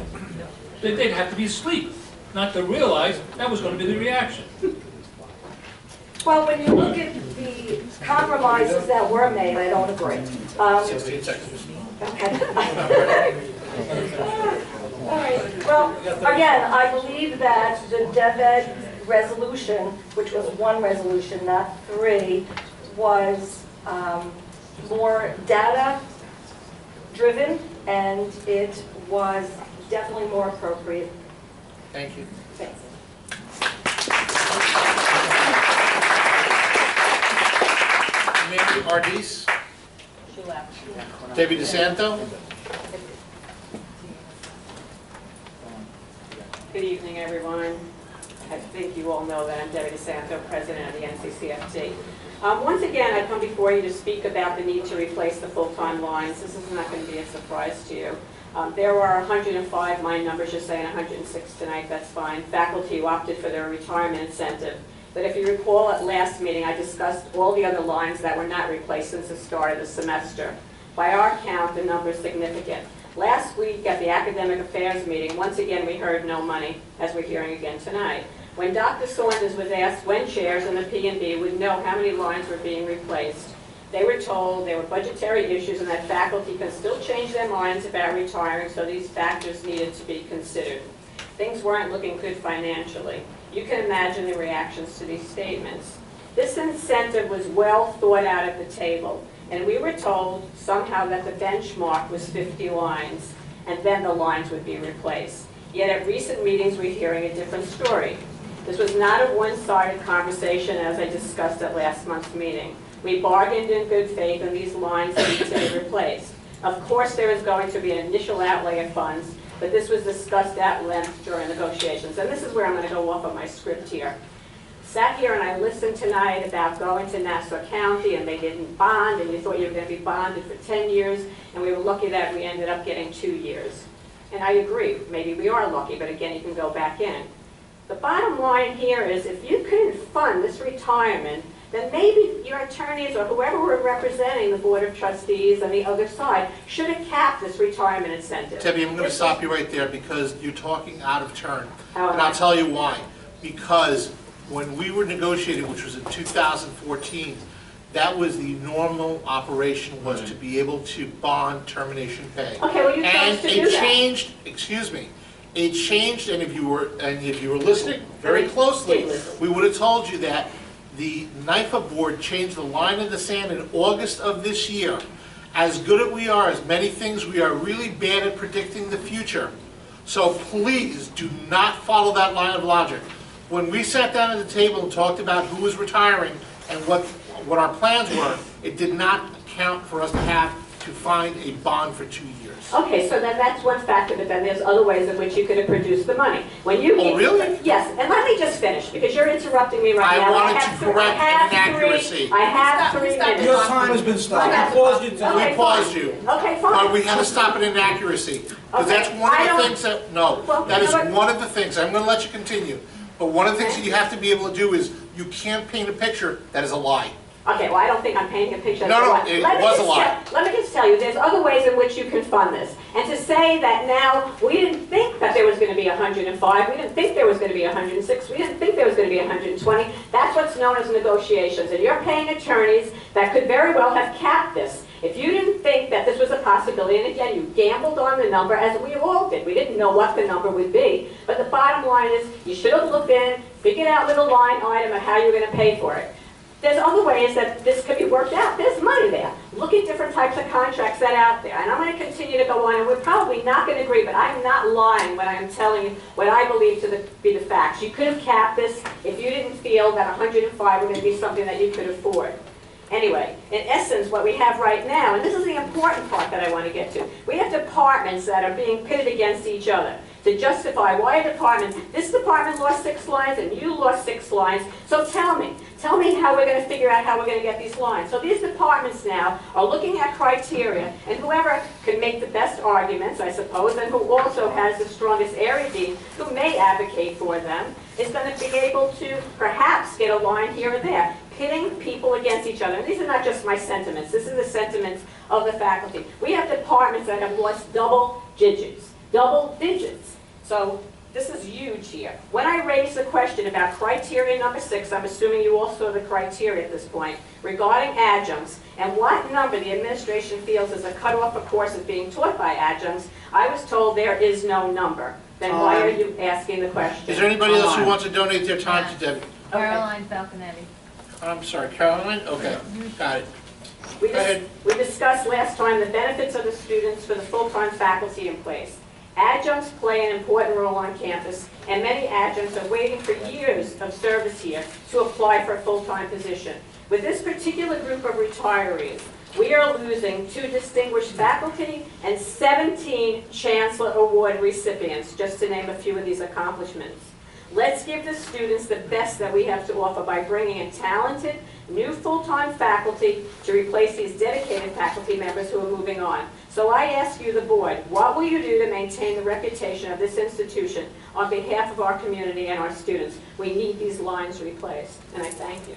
they'd have to be asleep, not to realize that was going to be the reaction. Well, when you look at the compromises that were made, I don't agree. 16 seconds. Okay. All right. Well, again, I believe that the DevEd resolution, which was one resolution, not 3, was more data-driven, and it was definitely more appropriate. Thank you. Thanks. Nancy Ardis. She left. Debbie DeSanto. Good evening, everyone. I think you all know that I'm Debbie DeSanto, President of the NCCFT. Once again, I come before you to speak about the need to replace the full-time lines. This is not going to be a surprise to you. There are 105, my numbers are saying 106 tonight, that's fine. Faculty who opted for their retirement incentive. But if you recall at last meeting, I discussed all the other lines that were not replaced since the start of the semester. By our count, the number is significant. Last week at the Academic Affairs meeting, once again we heard no money, as we're hearing again tonight. When Dr. Saunders was asked when chairs in the P&B would know how many lines were being replaced, they were told there were budgetary issues and that faculty can still change their minds about retiring, so these factors needed to be considered. Things weren't looking good financially. You can imagine the reactions to these statements. This incentive was well thought out at the table, and we were told somehow that the benchmark was 50 lines, and then the lines would be replaced. Yet at recent meetings, we're hearing a different story. This was not a one-sided conversation, as I discussed at last month's meeting. We bargained in good faith, and these lines need to be replaced. Of course, there is going to be an initial outlay of funds, but this was discussed at length during negotiations. And this is where I'm going to go off of my script here. Sat here and I listened tonight about going to Nassau County, and they didn't bond, and you thought you were going to be bonded for 10 years, and we were lucky that we ended up getting 2 years. And I agree, maybe we are lucky, but again, you can go back in. The bottom line here is if you couldn't fund this retirement, then maybe your attorneys or whoever were representing the Board of Trustees on the other side should have capped this retirement incentive. Debbie, I'm going to stop you right there because you're talking out of turn. How am And I'll I? tell you why. Because when we were negotiating, which was in 2014, that was the normal operation, was to be able to bond termination pay. Okay, well, you chose to do And it that. changed, excuse me, it changed, and if you were listening very closely, we would have told you that the NIFA board changed the line in the sand in August of this year. As good as we are, as many things, we are really bad at predicting the future. So please do not follow that line of logic. When we sat down at the table and talked about who was retiring and what our plans were, it did not count for us to have to find a bond for 2 years. Okay, so then that's one factor, but then there's other ways in which you could have produced the money. When you Oh, really? Yes, and let me just finish, because you're interrupting me right now. I wanted have to correct an inaccuracy. I have 3 minutes. Your time has been stopped. I paused you to. Okay, We paused you. Okay, But fine. we had to stop an inaccuracy. Because Okay, that's one I of the don't- things that, no, Well, that you is know what? one of the things, I'm gonna let you continue. But one of the things that you have to be able to do is, you can't paint a picture that is a lie. Okay, well, I don't think I'm painting a picture. No, that's no, a lie. it Let me was a just lie. Let me just tell you, there's other ways in which you can fund this. And to say that now, we didn't think that there was going to be 105, we didn't think there was going to be 106, we didn't think there was going to be 120, that's what's known as negotiations. And you're paying attorneys that could very well have capped this. If you didn't think that this was a possibility, and again, you gambled on the number, as we all did. We didn't know what the number would be. But the bottom line is, you should have looked in, figured out with a line item of how you're going to pay for it. There's other ways that this could be worked out. There's money there. Look at different types of contracts that are out there. And I'm going to continue to go on, and we're probably not going to agree, but I'm not lying when I'm telling you what I believe to be the facts. You could have capped this if you didn't feel that 105 were going to be something that you could afford. Anyway, in essence, what we have right now, and this is the important part that I want to get to, we have departments that are being pitted against each other to justify why a department, this department lost 6 lines and you lost 6 lines, so tell me how we're going to figure out how we're going to get these lines. So these departments now are looking at criteria, and whoever can make the best arguments, I suppose, and who also has the strongest area dean, who may advocate for them, is going to be able to perhaps get a line here or there, pitting people against each other. And these are not just my sentiments, this is the sentiments of the faculty. We have departments that have lost double digits. So this is huge here. When I raised the question about criteria number 6, I'm assuming you all saw the criteria at this point, regarding adjuncts, and what number the administration feels is a cutoff of courses being taught by adjuncts, I was told there is no number. Then why are you asking the question? Is there anybody else who wants to donate their time to Debbie? Caroline Falconetti. I'm sorry, Caroline? Okay, got it. We Go ahead. discussed last time the benefits of the students for the full-time faculty in place. Adjuncts play an important role on campus, and many adjuncts are waiting for years of service here to apply for a full-time position. With this particular group of retirees, we are losing 2 distinguished faculty and 17 Chancellor Award recipients, just to name a few of these accomplishments. Let's give the students the best that we have to offer by bringing in talented, new full-time faculty to replace these dedicated faculty members who are moving on. So I ask you, the board, what will you do to maintain the reputation of this institution on behalf of our community and our students? We need these lines replaced, and I thank you.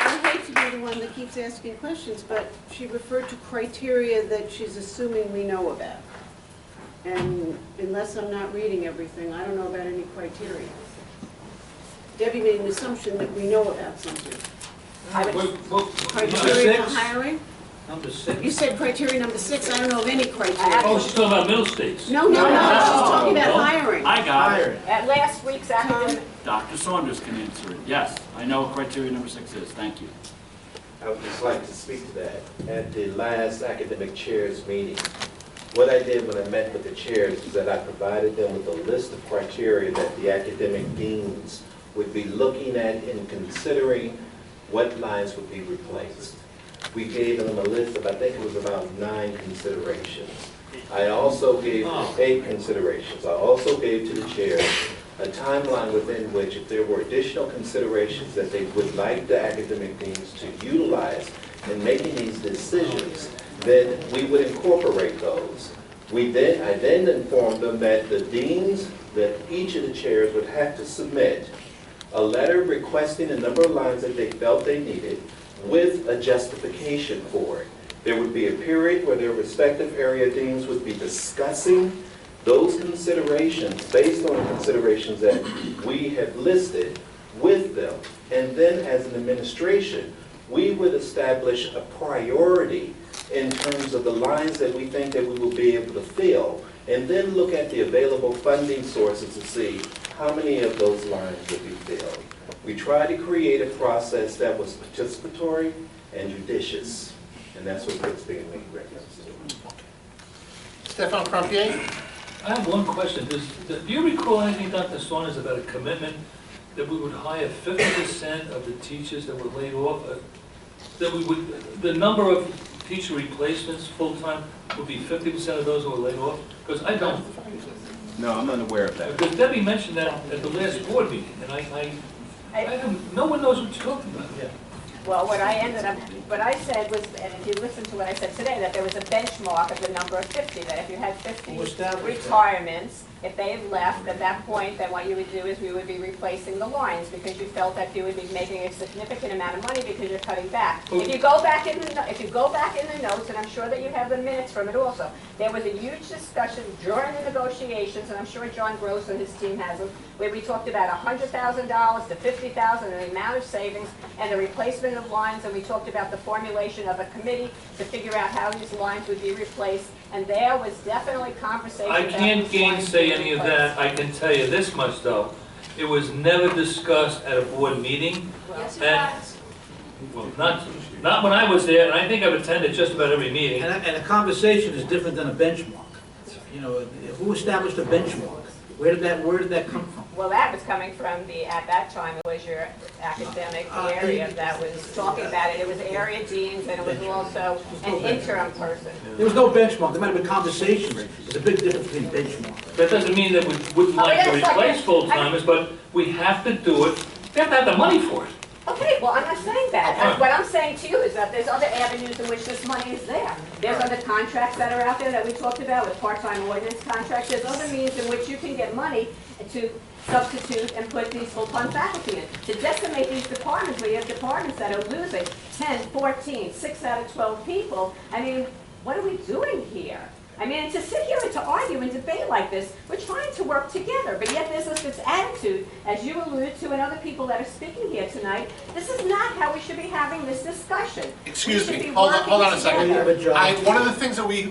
I hate to be the one that keeps asking questions, but she referred to criteria that she's assuming we know about. And unless I'm not reading everything, I don't know about any criteria. Debbie made an assumption that we know about something. Criteria for hiring? Number 6. You said criteria number 6, I don't know of any criteria. Oh, she's talking about middle states. No, she's talking about hiring. I got it. At last week's academic... Dr. Saunders can answer it. Yes, I know what criteria number 6 is. Thank you. I would just like to speak to that. At the last academic chairs meeting, what I did when I met with the chairs is that I provided them with a list of criteria that the academic deans would be looking at in considering what lines would be replaced. We gave them a list of, I think it was about 9 considerations. I also gave 8 considerations. I also gave to the chairs a timeline within which, if there were additional considerations that they would like the academic deans to utilize in making these decisions, then we would incorporate those. I then informed them that the deans, that each of the chairs would have to submit a letter requesting a number of lines that they felt they needed with a justification for it. There would be a period where their respective area deans would be discussing those considerations based on the considerations that we have listed with them. And then as an administration, we would establish a priority in terms of the lines that we think that we will be able to fill, and then look at the available funding sources to see how many of those lines would be filled. We tried to create a process that was participatory and judicious, and that's what's being made reference to. Stefan Crampier? I have one question. Do you recall anything, Dr. Saunders, about a commitment that we would hire 50% of the teachers that were laid off? That we would, the number of teacher replacements full-time would be 50% of those who were laid off? Because I don't. No, I'm unaware of that. Because Debbie mentioned that at the last board meeting, and I don't, no one knows what you're talking about. Yeah. Well, what I said was, and if you listen to what I said today, that there was a benchmark of the number of 50, that if you had 50 retirements, if they had left at that point, then what you would do is we would be replacing the lines, because you felt that you would be making a significant amount of money because you're cutting back. If you go back in the notes, and I'm sure that you have the minutes from it also, there was a huge discussion during the negotiations, and I'm sure John Gross and his team has them, where we talked about $100,000 to $50,000 and the amount of savings and the replacement of lines, and we talked about the formulation of a committee to figure out how these lines would be replaced, and there was definitely conversation. I can't gainsay any of that. I can tell you this much though. It was never discussed at a board meeting. Yes, it And- was. Well, not when I was there, and I think I've attended just about every meeting. And a conversation is different than a benchmark. You know, who established a benchmark? Where did that come from? Well, that was coming from at that time, it was your academic area that was talking about it. It was area deans, and it was also an interim person. There was no benchmark, there might have been conversations. There's a big difference between benchmark. That doesn't mean that we wouldn't like to replace full-timers, but we have to do it. We have to have the money for it. Okay, well, I'm not saying that. What I'm saying to you is that there's other avenues in which this money is there. There's other contracts that are out there that we talked about with part-time ordinance contracts. There's other means in which you can get money to substitute and put these full-time faculty in. To decimate these departments, where you have departments that are losing 10, 14, 6 out of 12 people, I mean, what are we doing here? I mean, to sit here and to argue and debate like this, we're trying to work together, but yet there's this attitude, as you alluded to, and other people that are speaking here tonight, this is not how we should be having this discussion. Excuse me, hold on a second. One of the things that we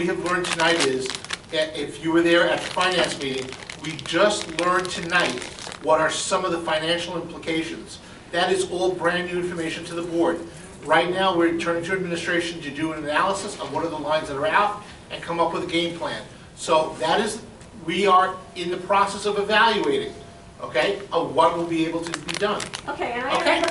have learned tonight is, that if you were there at the finance meeting, we just learned tonight what are some of the financial implications. That is all brand new information to the board. Right now, we're turning to administration to do an analysis of what are the lines that are out and come up with a game plan. So that is, we are in the process of evaluating, okay, of what will be able to be done. Okay, and Okay, I am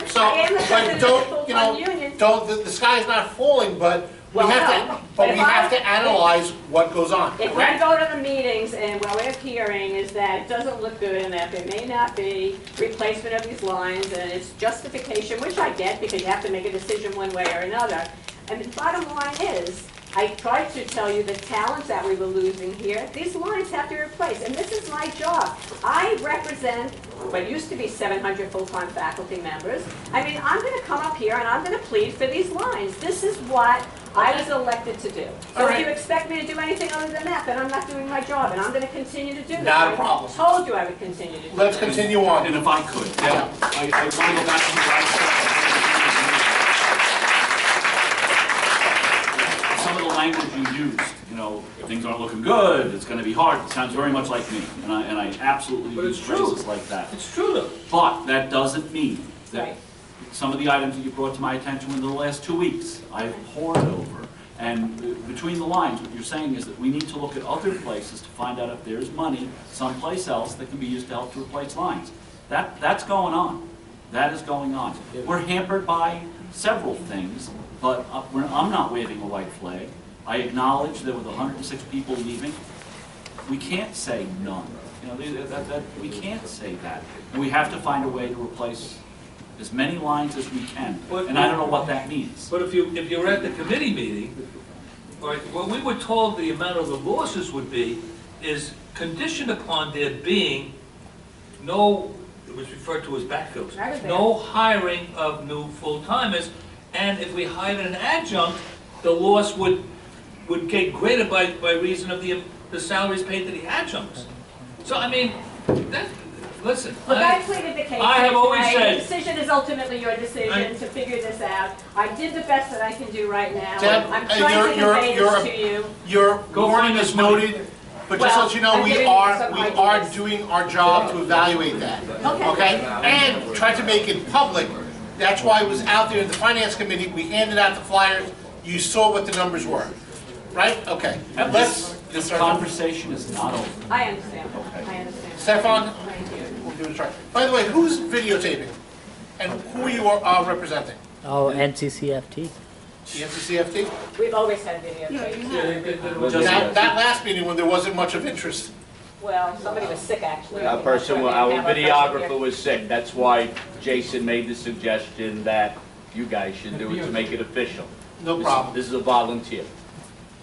the but president don't, of the you know, full-time union. the sky's not falling, but we Well, have no, to, but we if have I- to analyze what goes on, If we correct? go to the meetings and what we're hearing is that it doesn't look good and that there may not be replacement of these lines and it's justification, which I get because you have to make a decision one way or another. And the bottom line is, I tried to tell you the talents that we were losing here. These lines have to be replaced, and this is my job. I represent what used to be 700 full-time faculty members. I mean, I'm going to come up here and I'm going to plead for these lines. This is what I was elected to do. So if you expect me to do anything other than that, then I'm not doing my job, and I'm going to continue to do that. Not a problem. I told you I would continue to do that. Let's continue on. And if I could, Yeah. I want to go back to what I said. Some of the language you used, you know, things aren't looking good, it's going to be hard, it sounds very much like me, and I absolutely But use it's true. phrases like that. It's true though. But that doesn't mean that Right. some of the items that you brought to my attention in the last 2 weeks, I've pored over. And between the lines, what you're saying is that we need to look at other places to find out if there's money someplace else that can be used to help to replace lines. That's going on. That is going on. We're hampered by several things, but I'm not waving a white flag. I acknowledge that with 106 people leaving, we can't say none. You know, we can't say that. And we have to find a way to replace as many lines as we can. And I don't know what that means. But if you were at the committee meeting, all right, what we were told the amount of the losses would be is conditioned upon there being no, it was referred to as backfills, no hiring of new full-timers, and if we hired an adjunct, the loss would get greater by reason of the salaries paid to the adjuncts. So, I mean, listen. Look, I pleaded the case. I have always said. The decision is ultimately your decision to figure this out. I did the best that I can do right now. Deb, I'm trying to convey this to you. Your warning is noted, but just to let you know, I'm we giving you some are ideas. doing our job to evaluate that. Okay? And try to make it public. That's why it was out there in the finance committee. We handed out the flyers. You saw what the numbers were. Right? Okay. This conversation is not over. I understand. Okay. I understand. Stefan? Thank you. do it right. By the way, who's videotaping? And who you are representing? Oh, NCCFT. The NCCFT? We've always had video. That last meeting when there wasn't much of interest. Well, somebody was sick, actually. Our videographer was sick. That's why Jason made the suggestion that you guys should do it to make it official. No problem. This is a volunteer,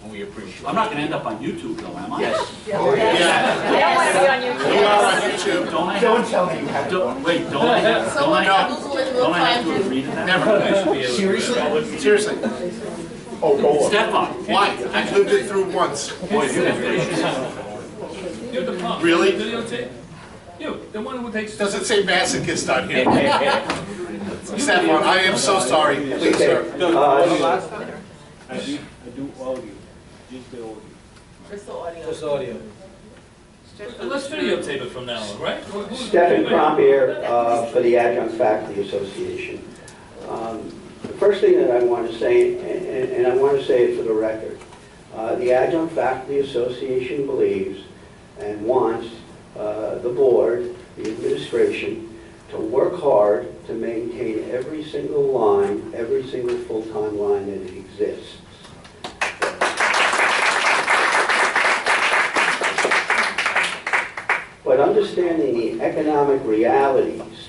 and we appreciate it. I'm not gonna end up on YouTube though, am I? Yes. Oh, yeah. I don't want to be on YouTube. You are on YouTube. Don't tell me you have Wait, don't I have to agree to that? Never. Seriously? Seriously. Oh, go on. Stefan. Why? I lived it through once. Boy, you have patience. You're the pump. Really? Videotape? You, the one who takes. Does it say masochist on here? Stefan, I am so sorry. Please, sir. I do audio, just the audio. Just the audio. Just audio. Let's videotape it from now on, right? Stephen Cromp here for the Adjunct Faculty Association. The first thing that I want to say, and I want to say it for the record, the Adjunct Faculty Association believes and wants the board, the administration, to work hard to maintain every single line, every single full-time line that exists. But understanding the economic realities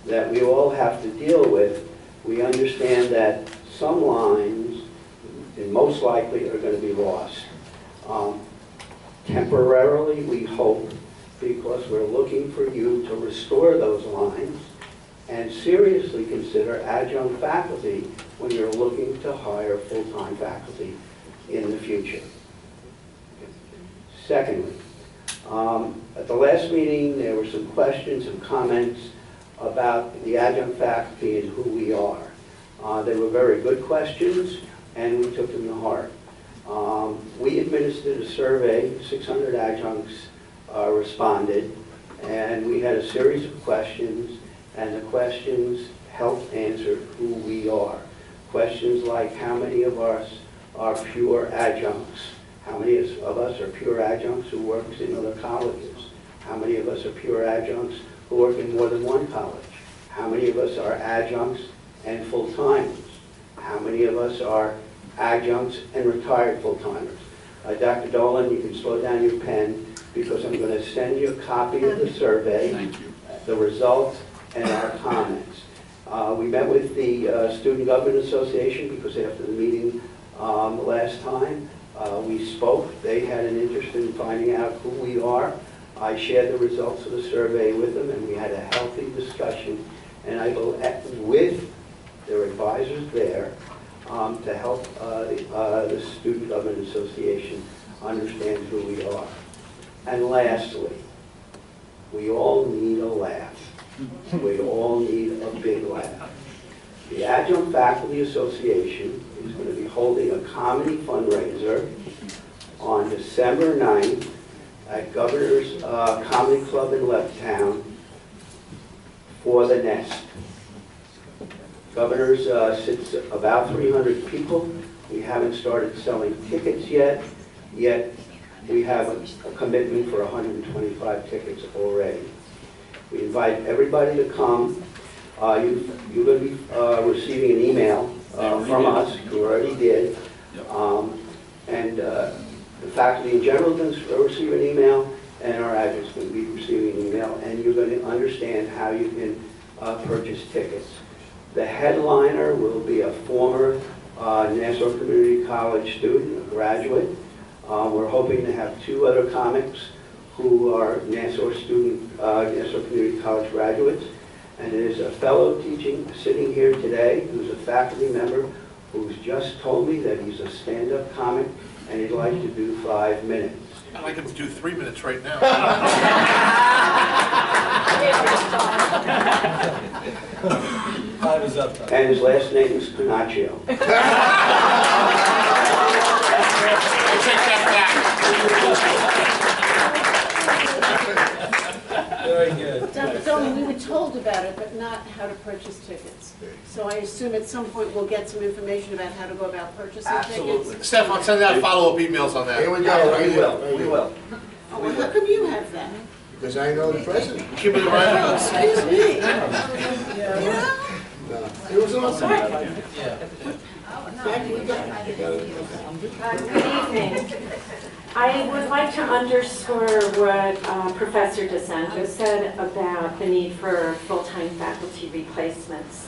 that we all have to deal with, we understand that some lines, and most likely, are going to be lost. Temporarily, we hope, because we're looking for you to restore those lines and seriously consider adjunct faculty when you're looking to hire full-time faculty in the future. Secondly, at the last meeting, there were some questions and comments about the adjunct faculty and who we are. They were very good questions, and we took them to heart. We administered a survey, 600 adjuncts responded, and we had a series of questions, and the questions helped answer who we are. Questions like, how many of us are pure adjuncts? How many of us are pure adjuncts who work in other colleges? How many of us are pure adjuncts who work in more than one college? How many of us are adjuncts and full-timers? How many of us are adjuncts and retired full-timers? Dr. Dolan, you can slow down your pen because I'm going to send you a copy of the survey, the results, and our comments. We met with the Student Government Association because after the meeting last time, we spoke. They had an interest in finding out who we are. I shared the results of the survey with them, and we had a healthy discussion, and I go with their advisors there to help the Student Government Association understand who we are. And lastly, we all need a laugh. We all need a big laugh. The Adjunct Faculty Association is going to be holding a comedy fundraiser on December 9th at Governor's Comedy Club in Levittown for the Nest. Governor's sits about 300 people. We haven't started selling tickets yet we have a commitment for 125 tickets already. We invite everybody to come. You're going to be receiving an email from us, who already did. The faculty in general is going to receive an email, and our adjuncts going to be receiving an email, and you're going to understand how you can purchase tickets. The headliner will be a former Nassau Community College student, a graduate. We're hoping to have 2 other comics who are Nassau Community College graduates. And there's a fellow teaching sitting here today who's a faculty member who's just told me that he's a stand-up comic and he'd like to do 5 minutes. I'd like him to do 3 minutes right now. Time is up. And his last name is Pinocchio. Very good. Dr. Dolan, we were told about it, but not how to purchase tickets. So I assume at some point we'll get some information about how to go about purchasing tickets. Stefan, send out follow-up emails on that. Here we go, right We here. will. We will. Oh, well, how come you have that? Because I know the president. Keep it in mind. Excuse me. No, it was on site. Good evening. I would like to underscore what Professor DeSanto said about the need for full-time faculty replacements.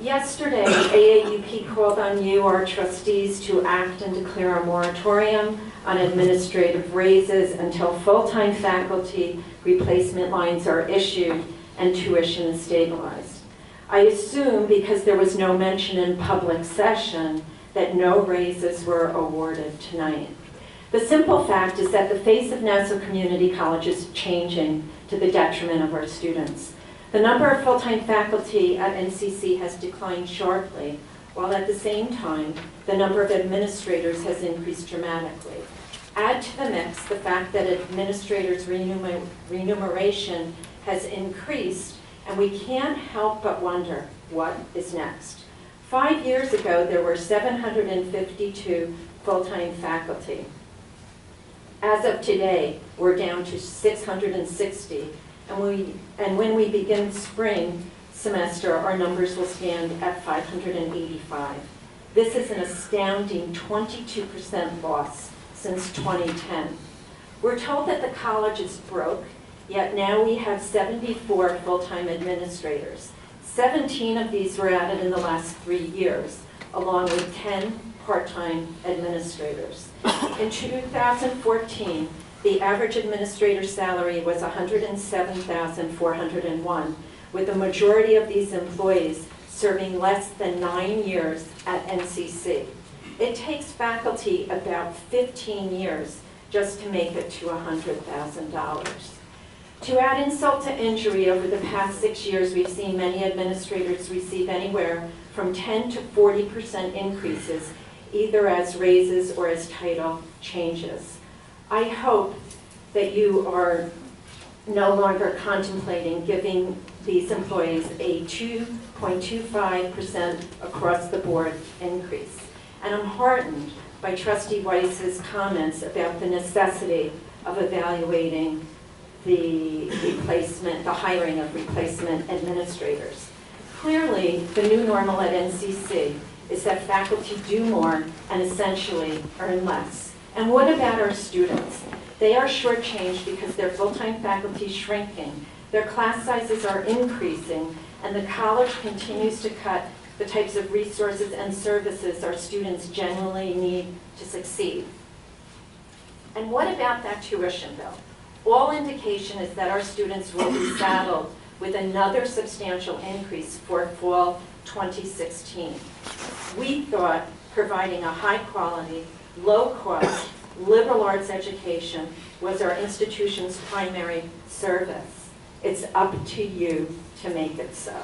Yesterday, AAUP called on you, our trustees, to act and declare a moratorium on administrative raises until full-time faculty replacement lines are issued and tuition is stabilized. I assume, because there was no mention in public session, that no raises were awarded tonight. The simple fact is that the face of Nassau Community College is changing to the detriment of our students. The number of full-time faculty at NCC has declined sharply, while at the same time, the number of administrators has increased dramatically. Add to the mix the fact that administrators' remuneration has increased, and we can't help but wonder what is next. 5 years ago, there were 752 full-time faculty. As of today, we're down to 660, and when we begin spring semester, our numbers will stand at 585. This is an astounding 22% loss since 2010. We're told that the college is broke, yet now we have 74 full-time administrators. 17 of these were added in the last 3 years, along with 10 part-time administrators. In 2014, the average administrator salary was $107,401, with the majority of these employees serving less than 9 years at NCC. It takes faculty about 15 years just to make it to $100,000. To add insult to injury, over the past 6 years, we've seen many administrators receive anywhere from 10 to 40% increases, either as raises or as title changes. I hope that you are no longer contemplating giving these employees a 2.25% across the board increase. And I'm heartened by Trustee Weiss's comments about the necessity of evaluating the hiring of replacement administrators. Clearly, the new normal at NCC is that faculty do more and essentially earn less. And what about our students? They are shortchanged because their full-time faculty is shrinking, their class sizes are increasing, and the college continues to cut the types of resources and services our students genuinely need to succeed. And what about that tuition bill? All indication is that our students will be saddled with another substantial increase for fall 2016. We thought providing a high-quality, low-cost, liberal arts education was our institution's primary service. It's up to you to make it so.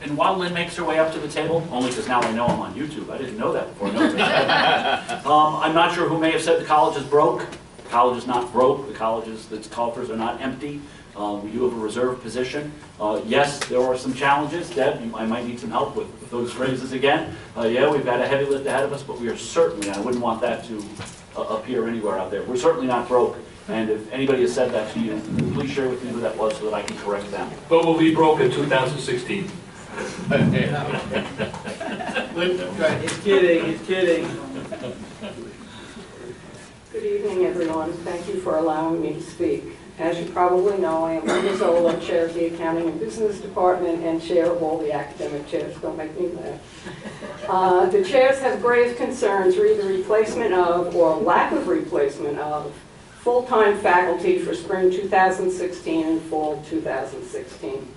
And while Lynn makes her way up to the table, only because now I know I'm on YouTube, I didn't know that before. I'm not sure who may have said the college is broke. The college is not broke. The college's coffers are not empty. We do have a reserve position. Yes, there are some challenges. Deb, I might need some help with those phrases again. Yeah, we've got a heavy lift ahead of us, but we are certainly, I wouldn't want that to appear anywhere out there. We're certainly not broke. And if anybody has said that to you, please share with me who that was so that I can correct them. But we'll be broke in 2016. He's kidding, he's kidding. Good evening, everyone. Thank you for allowing me to speak. As you probably know, I am Linda Zola, Chair of the Accounting and Business Department and Chair of all the academic chairs. Don't make me laugh. The chairs have grave concerns re the replacement of, or lack of replacement of, full-time faculty for spring 2016 and fall 2016.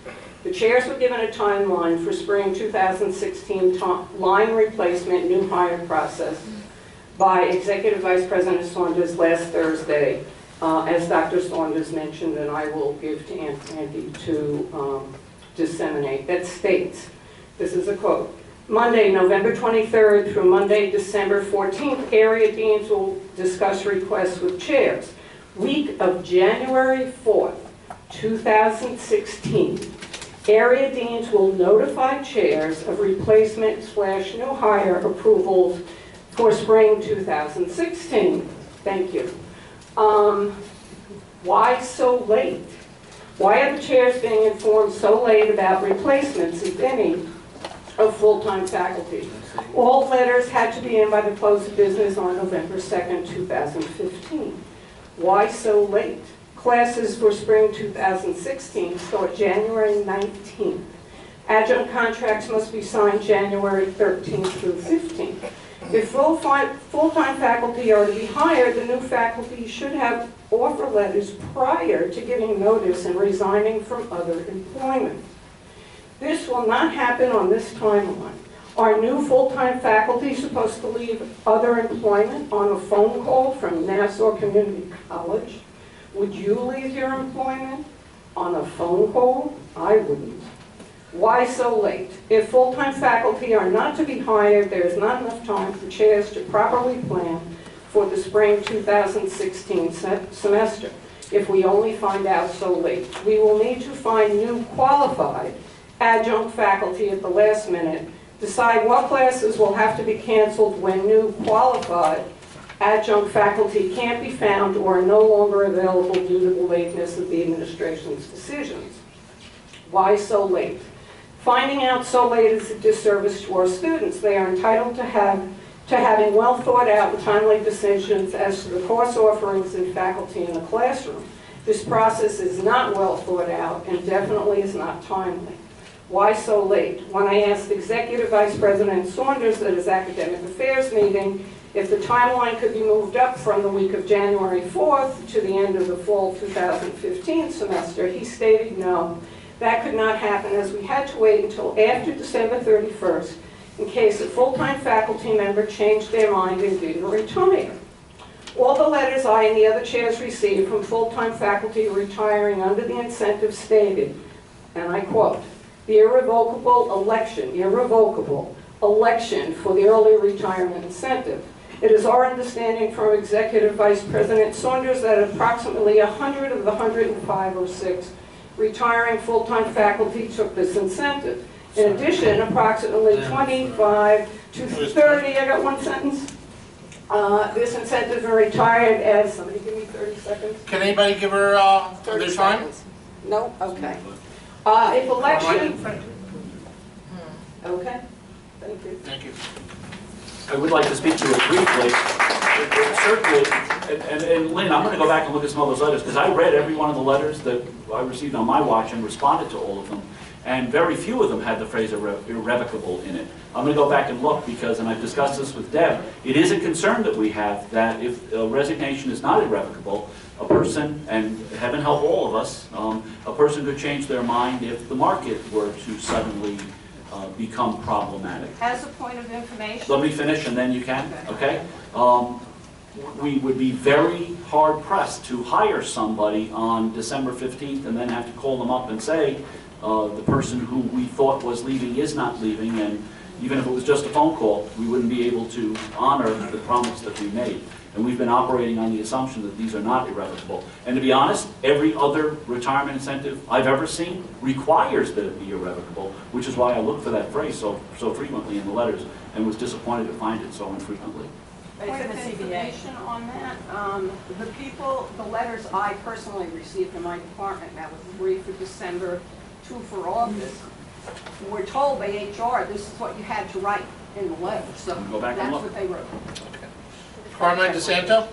The chairs were given a timeline for spring 2016 line replacement new hire process by Executive Vice President Saunders last Thursday, as Dr. Saunders mentioned, and I will give to Andy to disseminate. That states, this is a quote, Monday, November 23rd through Monday, December 14th, area deans will discuss requests with chairs. Week of January 4th, 2016, Area deans will notify chairs of replacement/new hire approvals for spring 2016. Thank you. Why so late? Why are the chairs being informed so late about replacements, if any, of full-time faculty? All letters had to be in by the close of business on November 2nd, 2015. Why so late? Classes for spring 2016 start January 19th. Adjunct contracts must be signed January 13th through 15th. If full-time faculty are to be hired, the new faculty should have offer letters prior to giving notice and resigning from other employment. This will not happen on this timeline. Are new full-time faculty supposed to leave other employment on a phone call from Nassau Community College? Would you leave your employment on a phone call? I wouldn't. Why so late? If full-time faculty are not to be hired, there is not enough time for chairs to properly plan for the spring 2016 semester. If we only find out so late, we will need to find new qualified adjunct faculty at the last minute, decide what classes will have to be canceled when new qualified adjunct faculty can't be found or are no longer available due to the lateness of the administration's decisions. Why so late? Finding out so late is a disservice to our students. They are entitled to having well thought out and timely decisions as to the course offerings and faculty in the classroom. This process is not well thought out and definitely is not timely. Why so late? When I asked Executive Vice President Saunders at his Academic Affairs meeting if the timeline could be moved up from the week of January 4th to the end of the fall 2015 semester, he stated no, that could not happen as we had to wait until after December 31st in case a full-time faculty member changed their mind and didn't retire. All the letters I and the other chairs received from full-time faculty retiring under the incentive stated, and I quote, the irrevocable election for the early retirement incentive. It is our understanding from Executive Vice President Saunders that approximately 100 of the 105 or 6 retiring full-time faculty took this incentive. In addition, approximately 25 to 30, I got one sentence, this incentive are retired as, somebody give me 30 seconds. Can anybody give her their time? Seconds. No? Okay. If election... Okay. Thank you. Thank you. I would like to speak to it briefly. Certainly, and Lynn, I'm going to go back and look at some of those letters, because I read every one of the letters that I received on my watch and responded to all of them, and very few of them had the phrase irrevocable in it. I'm going to go back and look because, and I've discussed this with Deb, it is a concern that we have that if a resignation is not irrevocable, a person, and heaven help all of us, a person could change their mind if the market were to suddenly become problematic. As a point of information... Let me finish and then you can, okay? We would be very hard pressed to hire somebody on December 15th and then have to call them up and say the person who we thought was leaving is not leaving, and even if it was just a phone call, we wouldn't be able to honor the promise that we made. And we've been operating on the assumption that these are not irrevocable. And to be honest, every other retirement incentive I've ever seen requires that it be irrevocable, which is why I look for that phrase so frequently in the letters and was disappointed to find it so infrequently. Point of information on that, the letters I personally received from my department, that was 3 for December, 2 for August, were told by HR this is what you had to write in the letter. So go back that's and look. what they wrote. Carmine DeSanto?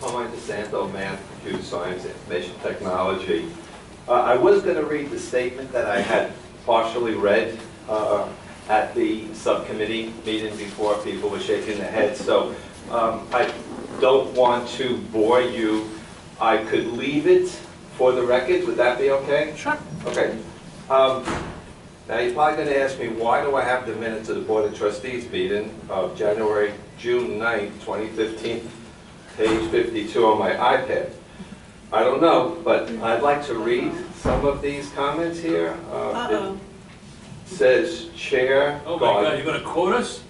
Carmine DeSanto, Math, Computer Science, Information Technology. I was going to read the statement that I had partially read at the subcommittee meeting before people were shaking their heads, so I don't want to bore you. I could leave it for the record. Would that be okay? Sure. Okay. Now you're probably going to ask me, why do I have the minutes of the Board of Trustees meeting of June 9th, 2015, page 52 on my iPad? I don't know, but I'd like to read some of these comments here. It says, Chair. Oh my God, you're going to quote us?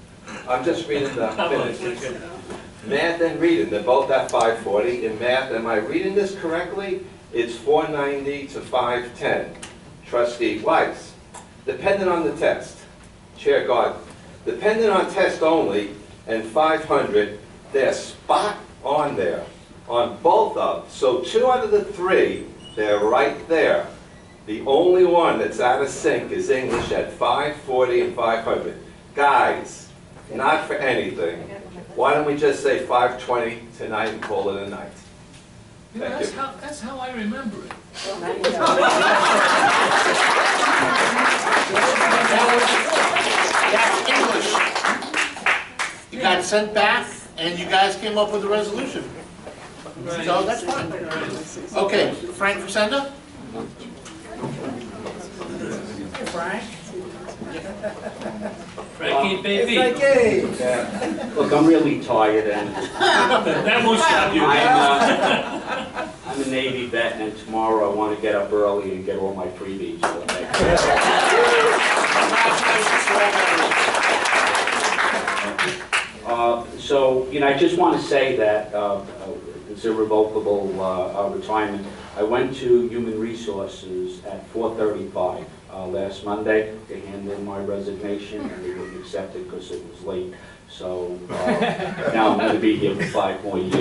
I'm just reading the minutes. Math and reading, they're both at 540. In math, am I reading this correctly? It's 490 to 510. Trustee Weiss, depending on the test. Chair Gardner, depending on test only and 500, they're spot on there on both of them. So 2 out of the 3, they're right there. The only one that's out of sync is English at 540 and 500. Guys, not for anything. Why don't we just say 520 tonight and call it a night? You know, Thank you. that's how I remember it. That's English. You got sent back, and you guys came up with a resolution. So that's fine. Okay, Frank Fresenda? Frank? Frankie, baby. Look, I'm really tired and That won't stop you. I'm a Navy vet and tomorrow I want to get up early and get all my freebies. So, you know, I just want to say that it's irrevocable retirement. I went to Human Resources at 4:35 last Monday to hand in my resignation, and they wouldn't accept it because it was late. So now I'm going to be here for 5 more years.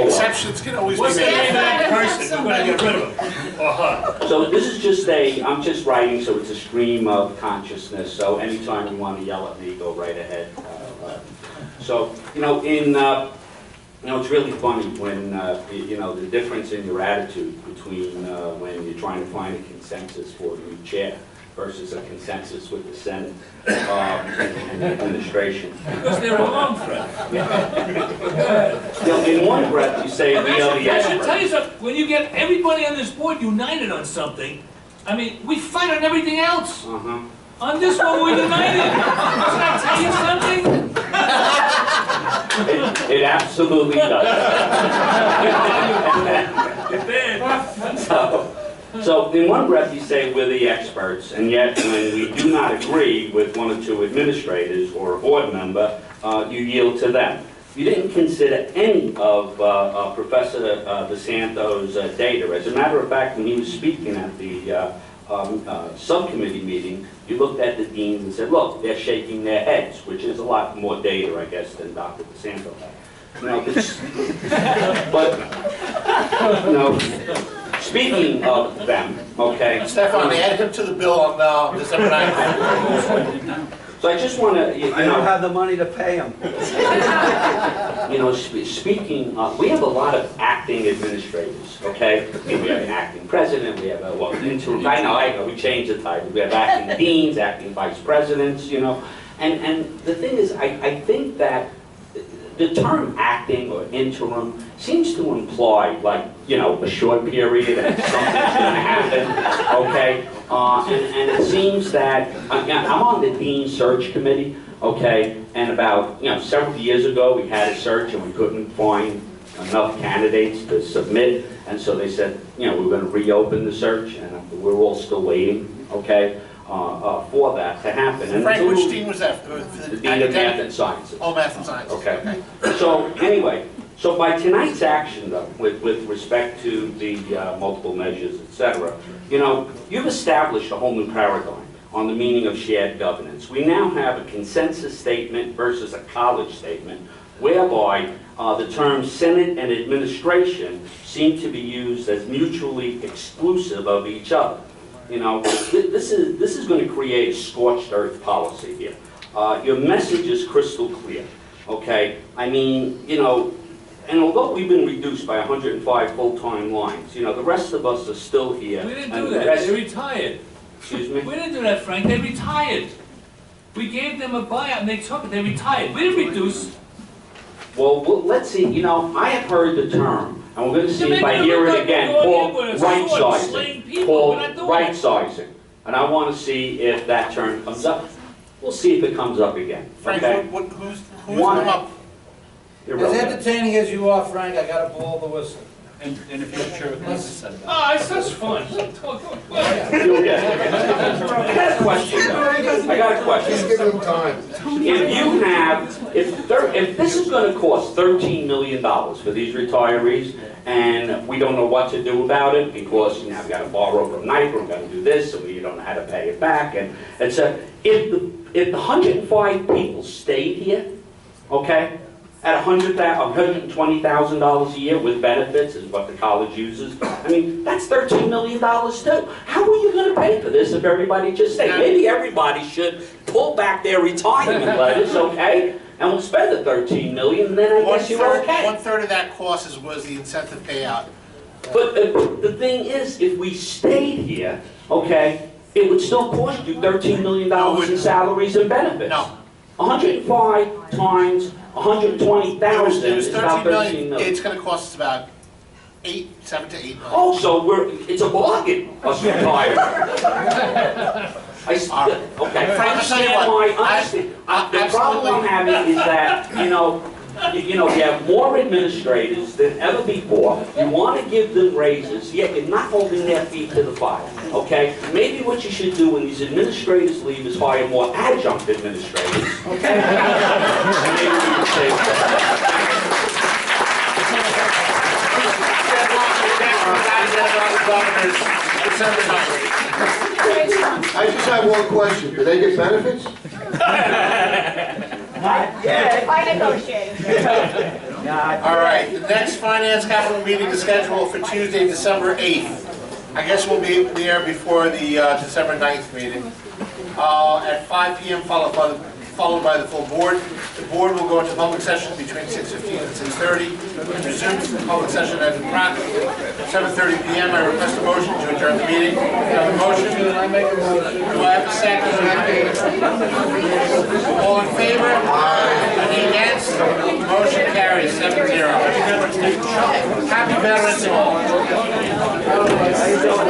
Exceptions can always be What's the name made. of that person? We're going to get rid of him. Or her. So this is just I'm just writing, so it's a stream of consciousness. So anytime you want to yell at me, go right ahead. So, you know, it's really funny when, you know, the difference in your attitude between when you're trying to find a consensus for a new chair versus a consensus with the Senate and the administration. Because they're wrong, Fred. You know, in one breath, you say we are the I should tell you experts. something. When you get everybody on this board united on something, I mean, we fight on everything else. On this one, we're united. Doesn't that tell you something? It absolutely does. So in one breath you say we're the experts, and yet when we do not agree with 1 or 2 administrators or a board member, you yield to them. You didn't consider any of Professor DeSanto's data. As a matter of fact, when he was speaking at the subcommittee meeting, you looked at the deans and said, look, they're shaking their heads, which is a lot more data, I guess, than Dr. DeSanto had. You know, but, you know, speaking of them, okay. Stefan, add him to the bill on December 9th. So I just want to, I don't have the money to pay them. You know, speaking, we have a lot of acting administrators, okay? I mean, we have an acting president, we have a, well, interim, I know, we changed the title. We have acting deans, acting vice presidents, you know. And the thing is, I think that the term acting or interim seems to imply, like, you know, a short period and something's going to happen, okay? And it seems that, I'm on the Dean Search Committee, okay? And about, you know, several years ago, we had a search and we couldn't find enough candidates to submit. And so they said, you know, we're going to reopen the search, and we're all still waiting, okay, for that to happen. And Frank, which dean was that? The Dean of Math and Sciences. Oh, Math and Science. Okay. So anyway, so by tonight's action, though, with respect to the multiple measures, et cetera, you know, you've established a whole new paradigm on the meaning of shared governance. We now have a consensus statement versus a college statement, whereby the terms Senate and administration seem to be used as mutually exclusive of each other. You know, this is going to create a scorched earth policy here. Your message is crystal clear, okay? I mean, you know, and although we've been reduced by 105 full-time lines, you know, the rest of us are still here. We didn't do that. They retired. Excuse me? We didn't do that, Frank. They retired. We gave them a buyout and they took it. They retired. We didn't reduce. Well, let's see. You know, I have heard the term, and we're going to see if I hear it again, called right-sizing. Called right-sizing. And I want to see if that term comes up. We'll see if it comes up again. Frank, okay? who's come up? As entertaining as you are, Frank, I gotta blow the whistle. And if you're sure with this, said that. Oh, it's such fun. You'll get it. I got a question, though. I got a question. Just give them time. if this is gonna cost $13 million for these retirees, and we don't know what to do about it, because, you know, we gotta borrow from NICA, we gotta do this, and we don't know how to pay it back, and etc. If the 105 people stayed here, okay, at $120,000 a year with benefits is what the college uses, I mean, that's $13 million too. How are you going to pay for this if everybody just stayed? Maybe everybody should pull back their retirement letters, okay, and we'll spend the $13 million, and then I guess you're okay. 1/3 of that cost was the incentive payout. But the thing is, if we stayed here, okay, it would still cost you $13 million in salaries and benefits. No. 105 times 120,000 is about 13 million. It's going to cost us about 7 to 8 million. Oh, so it's a bargain, us retired. Okay, I understand why, the problem I'm having is that, you have more administrators than ever before. You want to give them raises, yet you're not holding their feet to the fire, okay? Maybe what you should do when these administrators leave is hire more adjunct administrators, okay? Maybe we can save I just have one question. Do they get benefits? I negotiate. All right, the next finance capital meeting is scheduled for Tuesday, December 8th. I guess we'll be there before the December 9th meeting. At 5 p.m. followed by the full board. The board will go into public session between 6:15 and 6:30. Resume the public session at approximately 7:30 p.m. I request a motion to adjourn the meeting. Do I have a motion? Do I have a second? All in favor? Any against? Motion carries 7-0. Happy Veterans Day.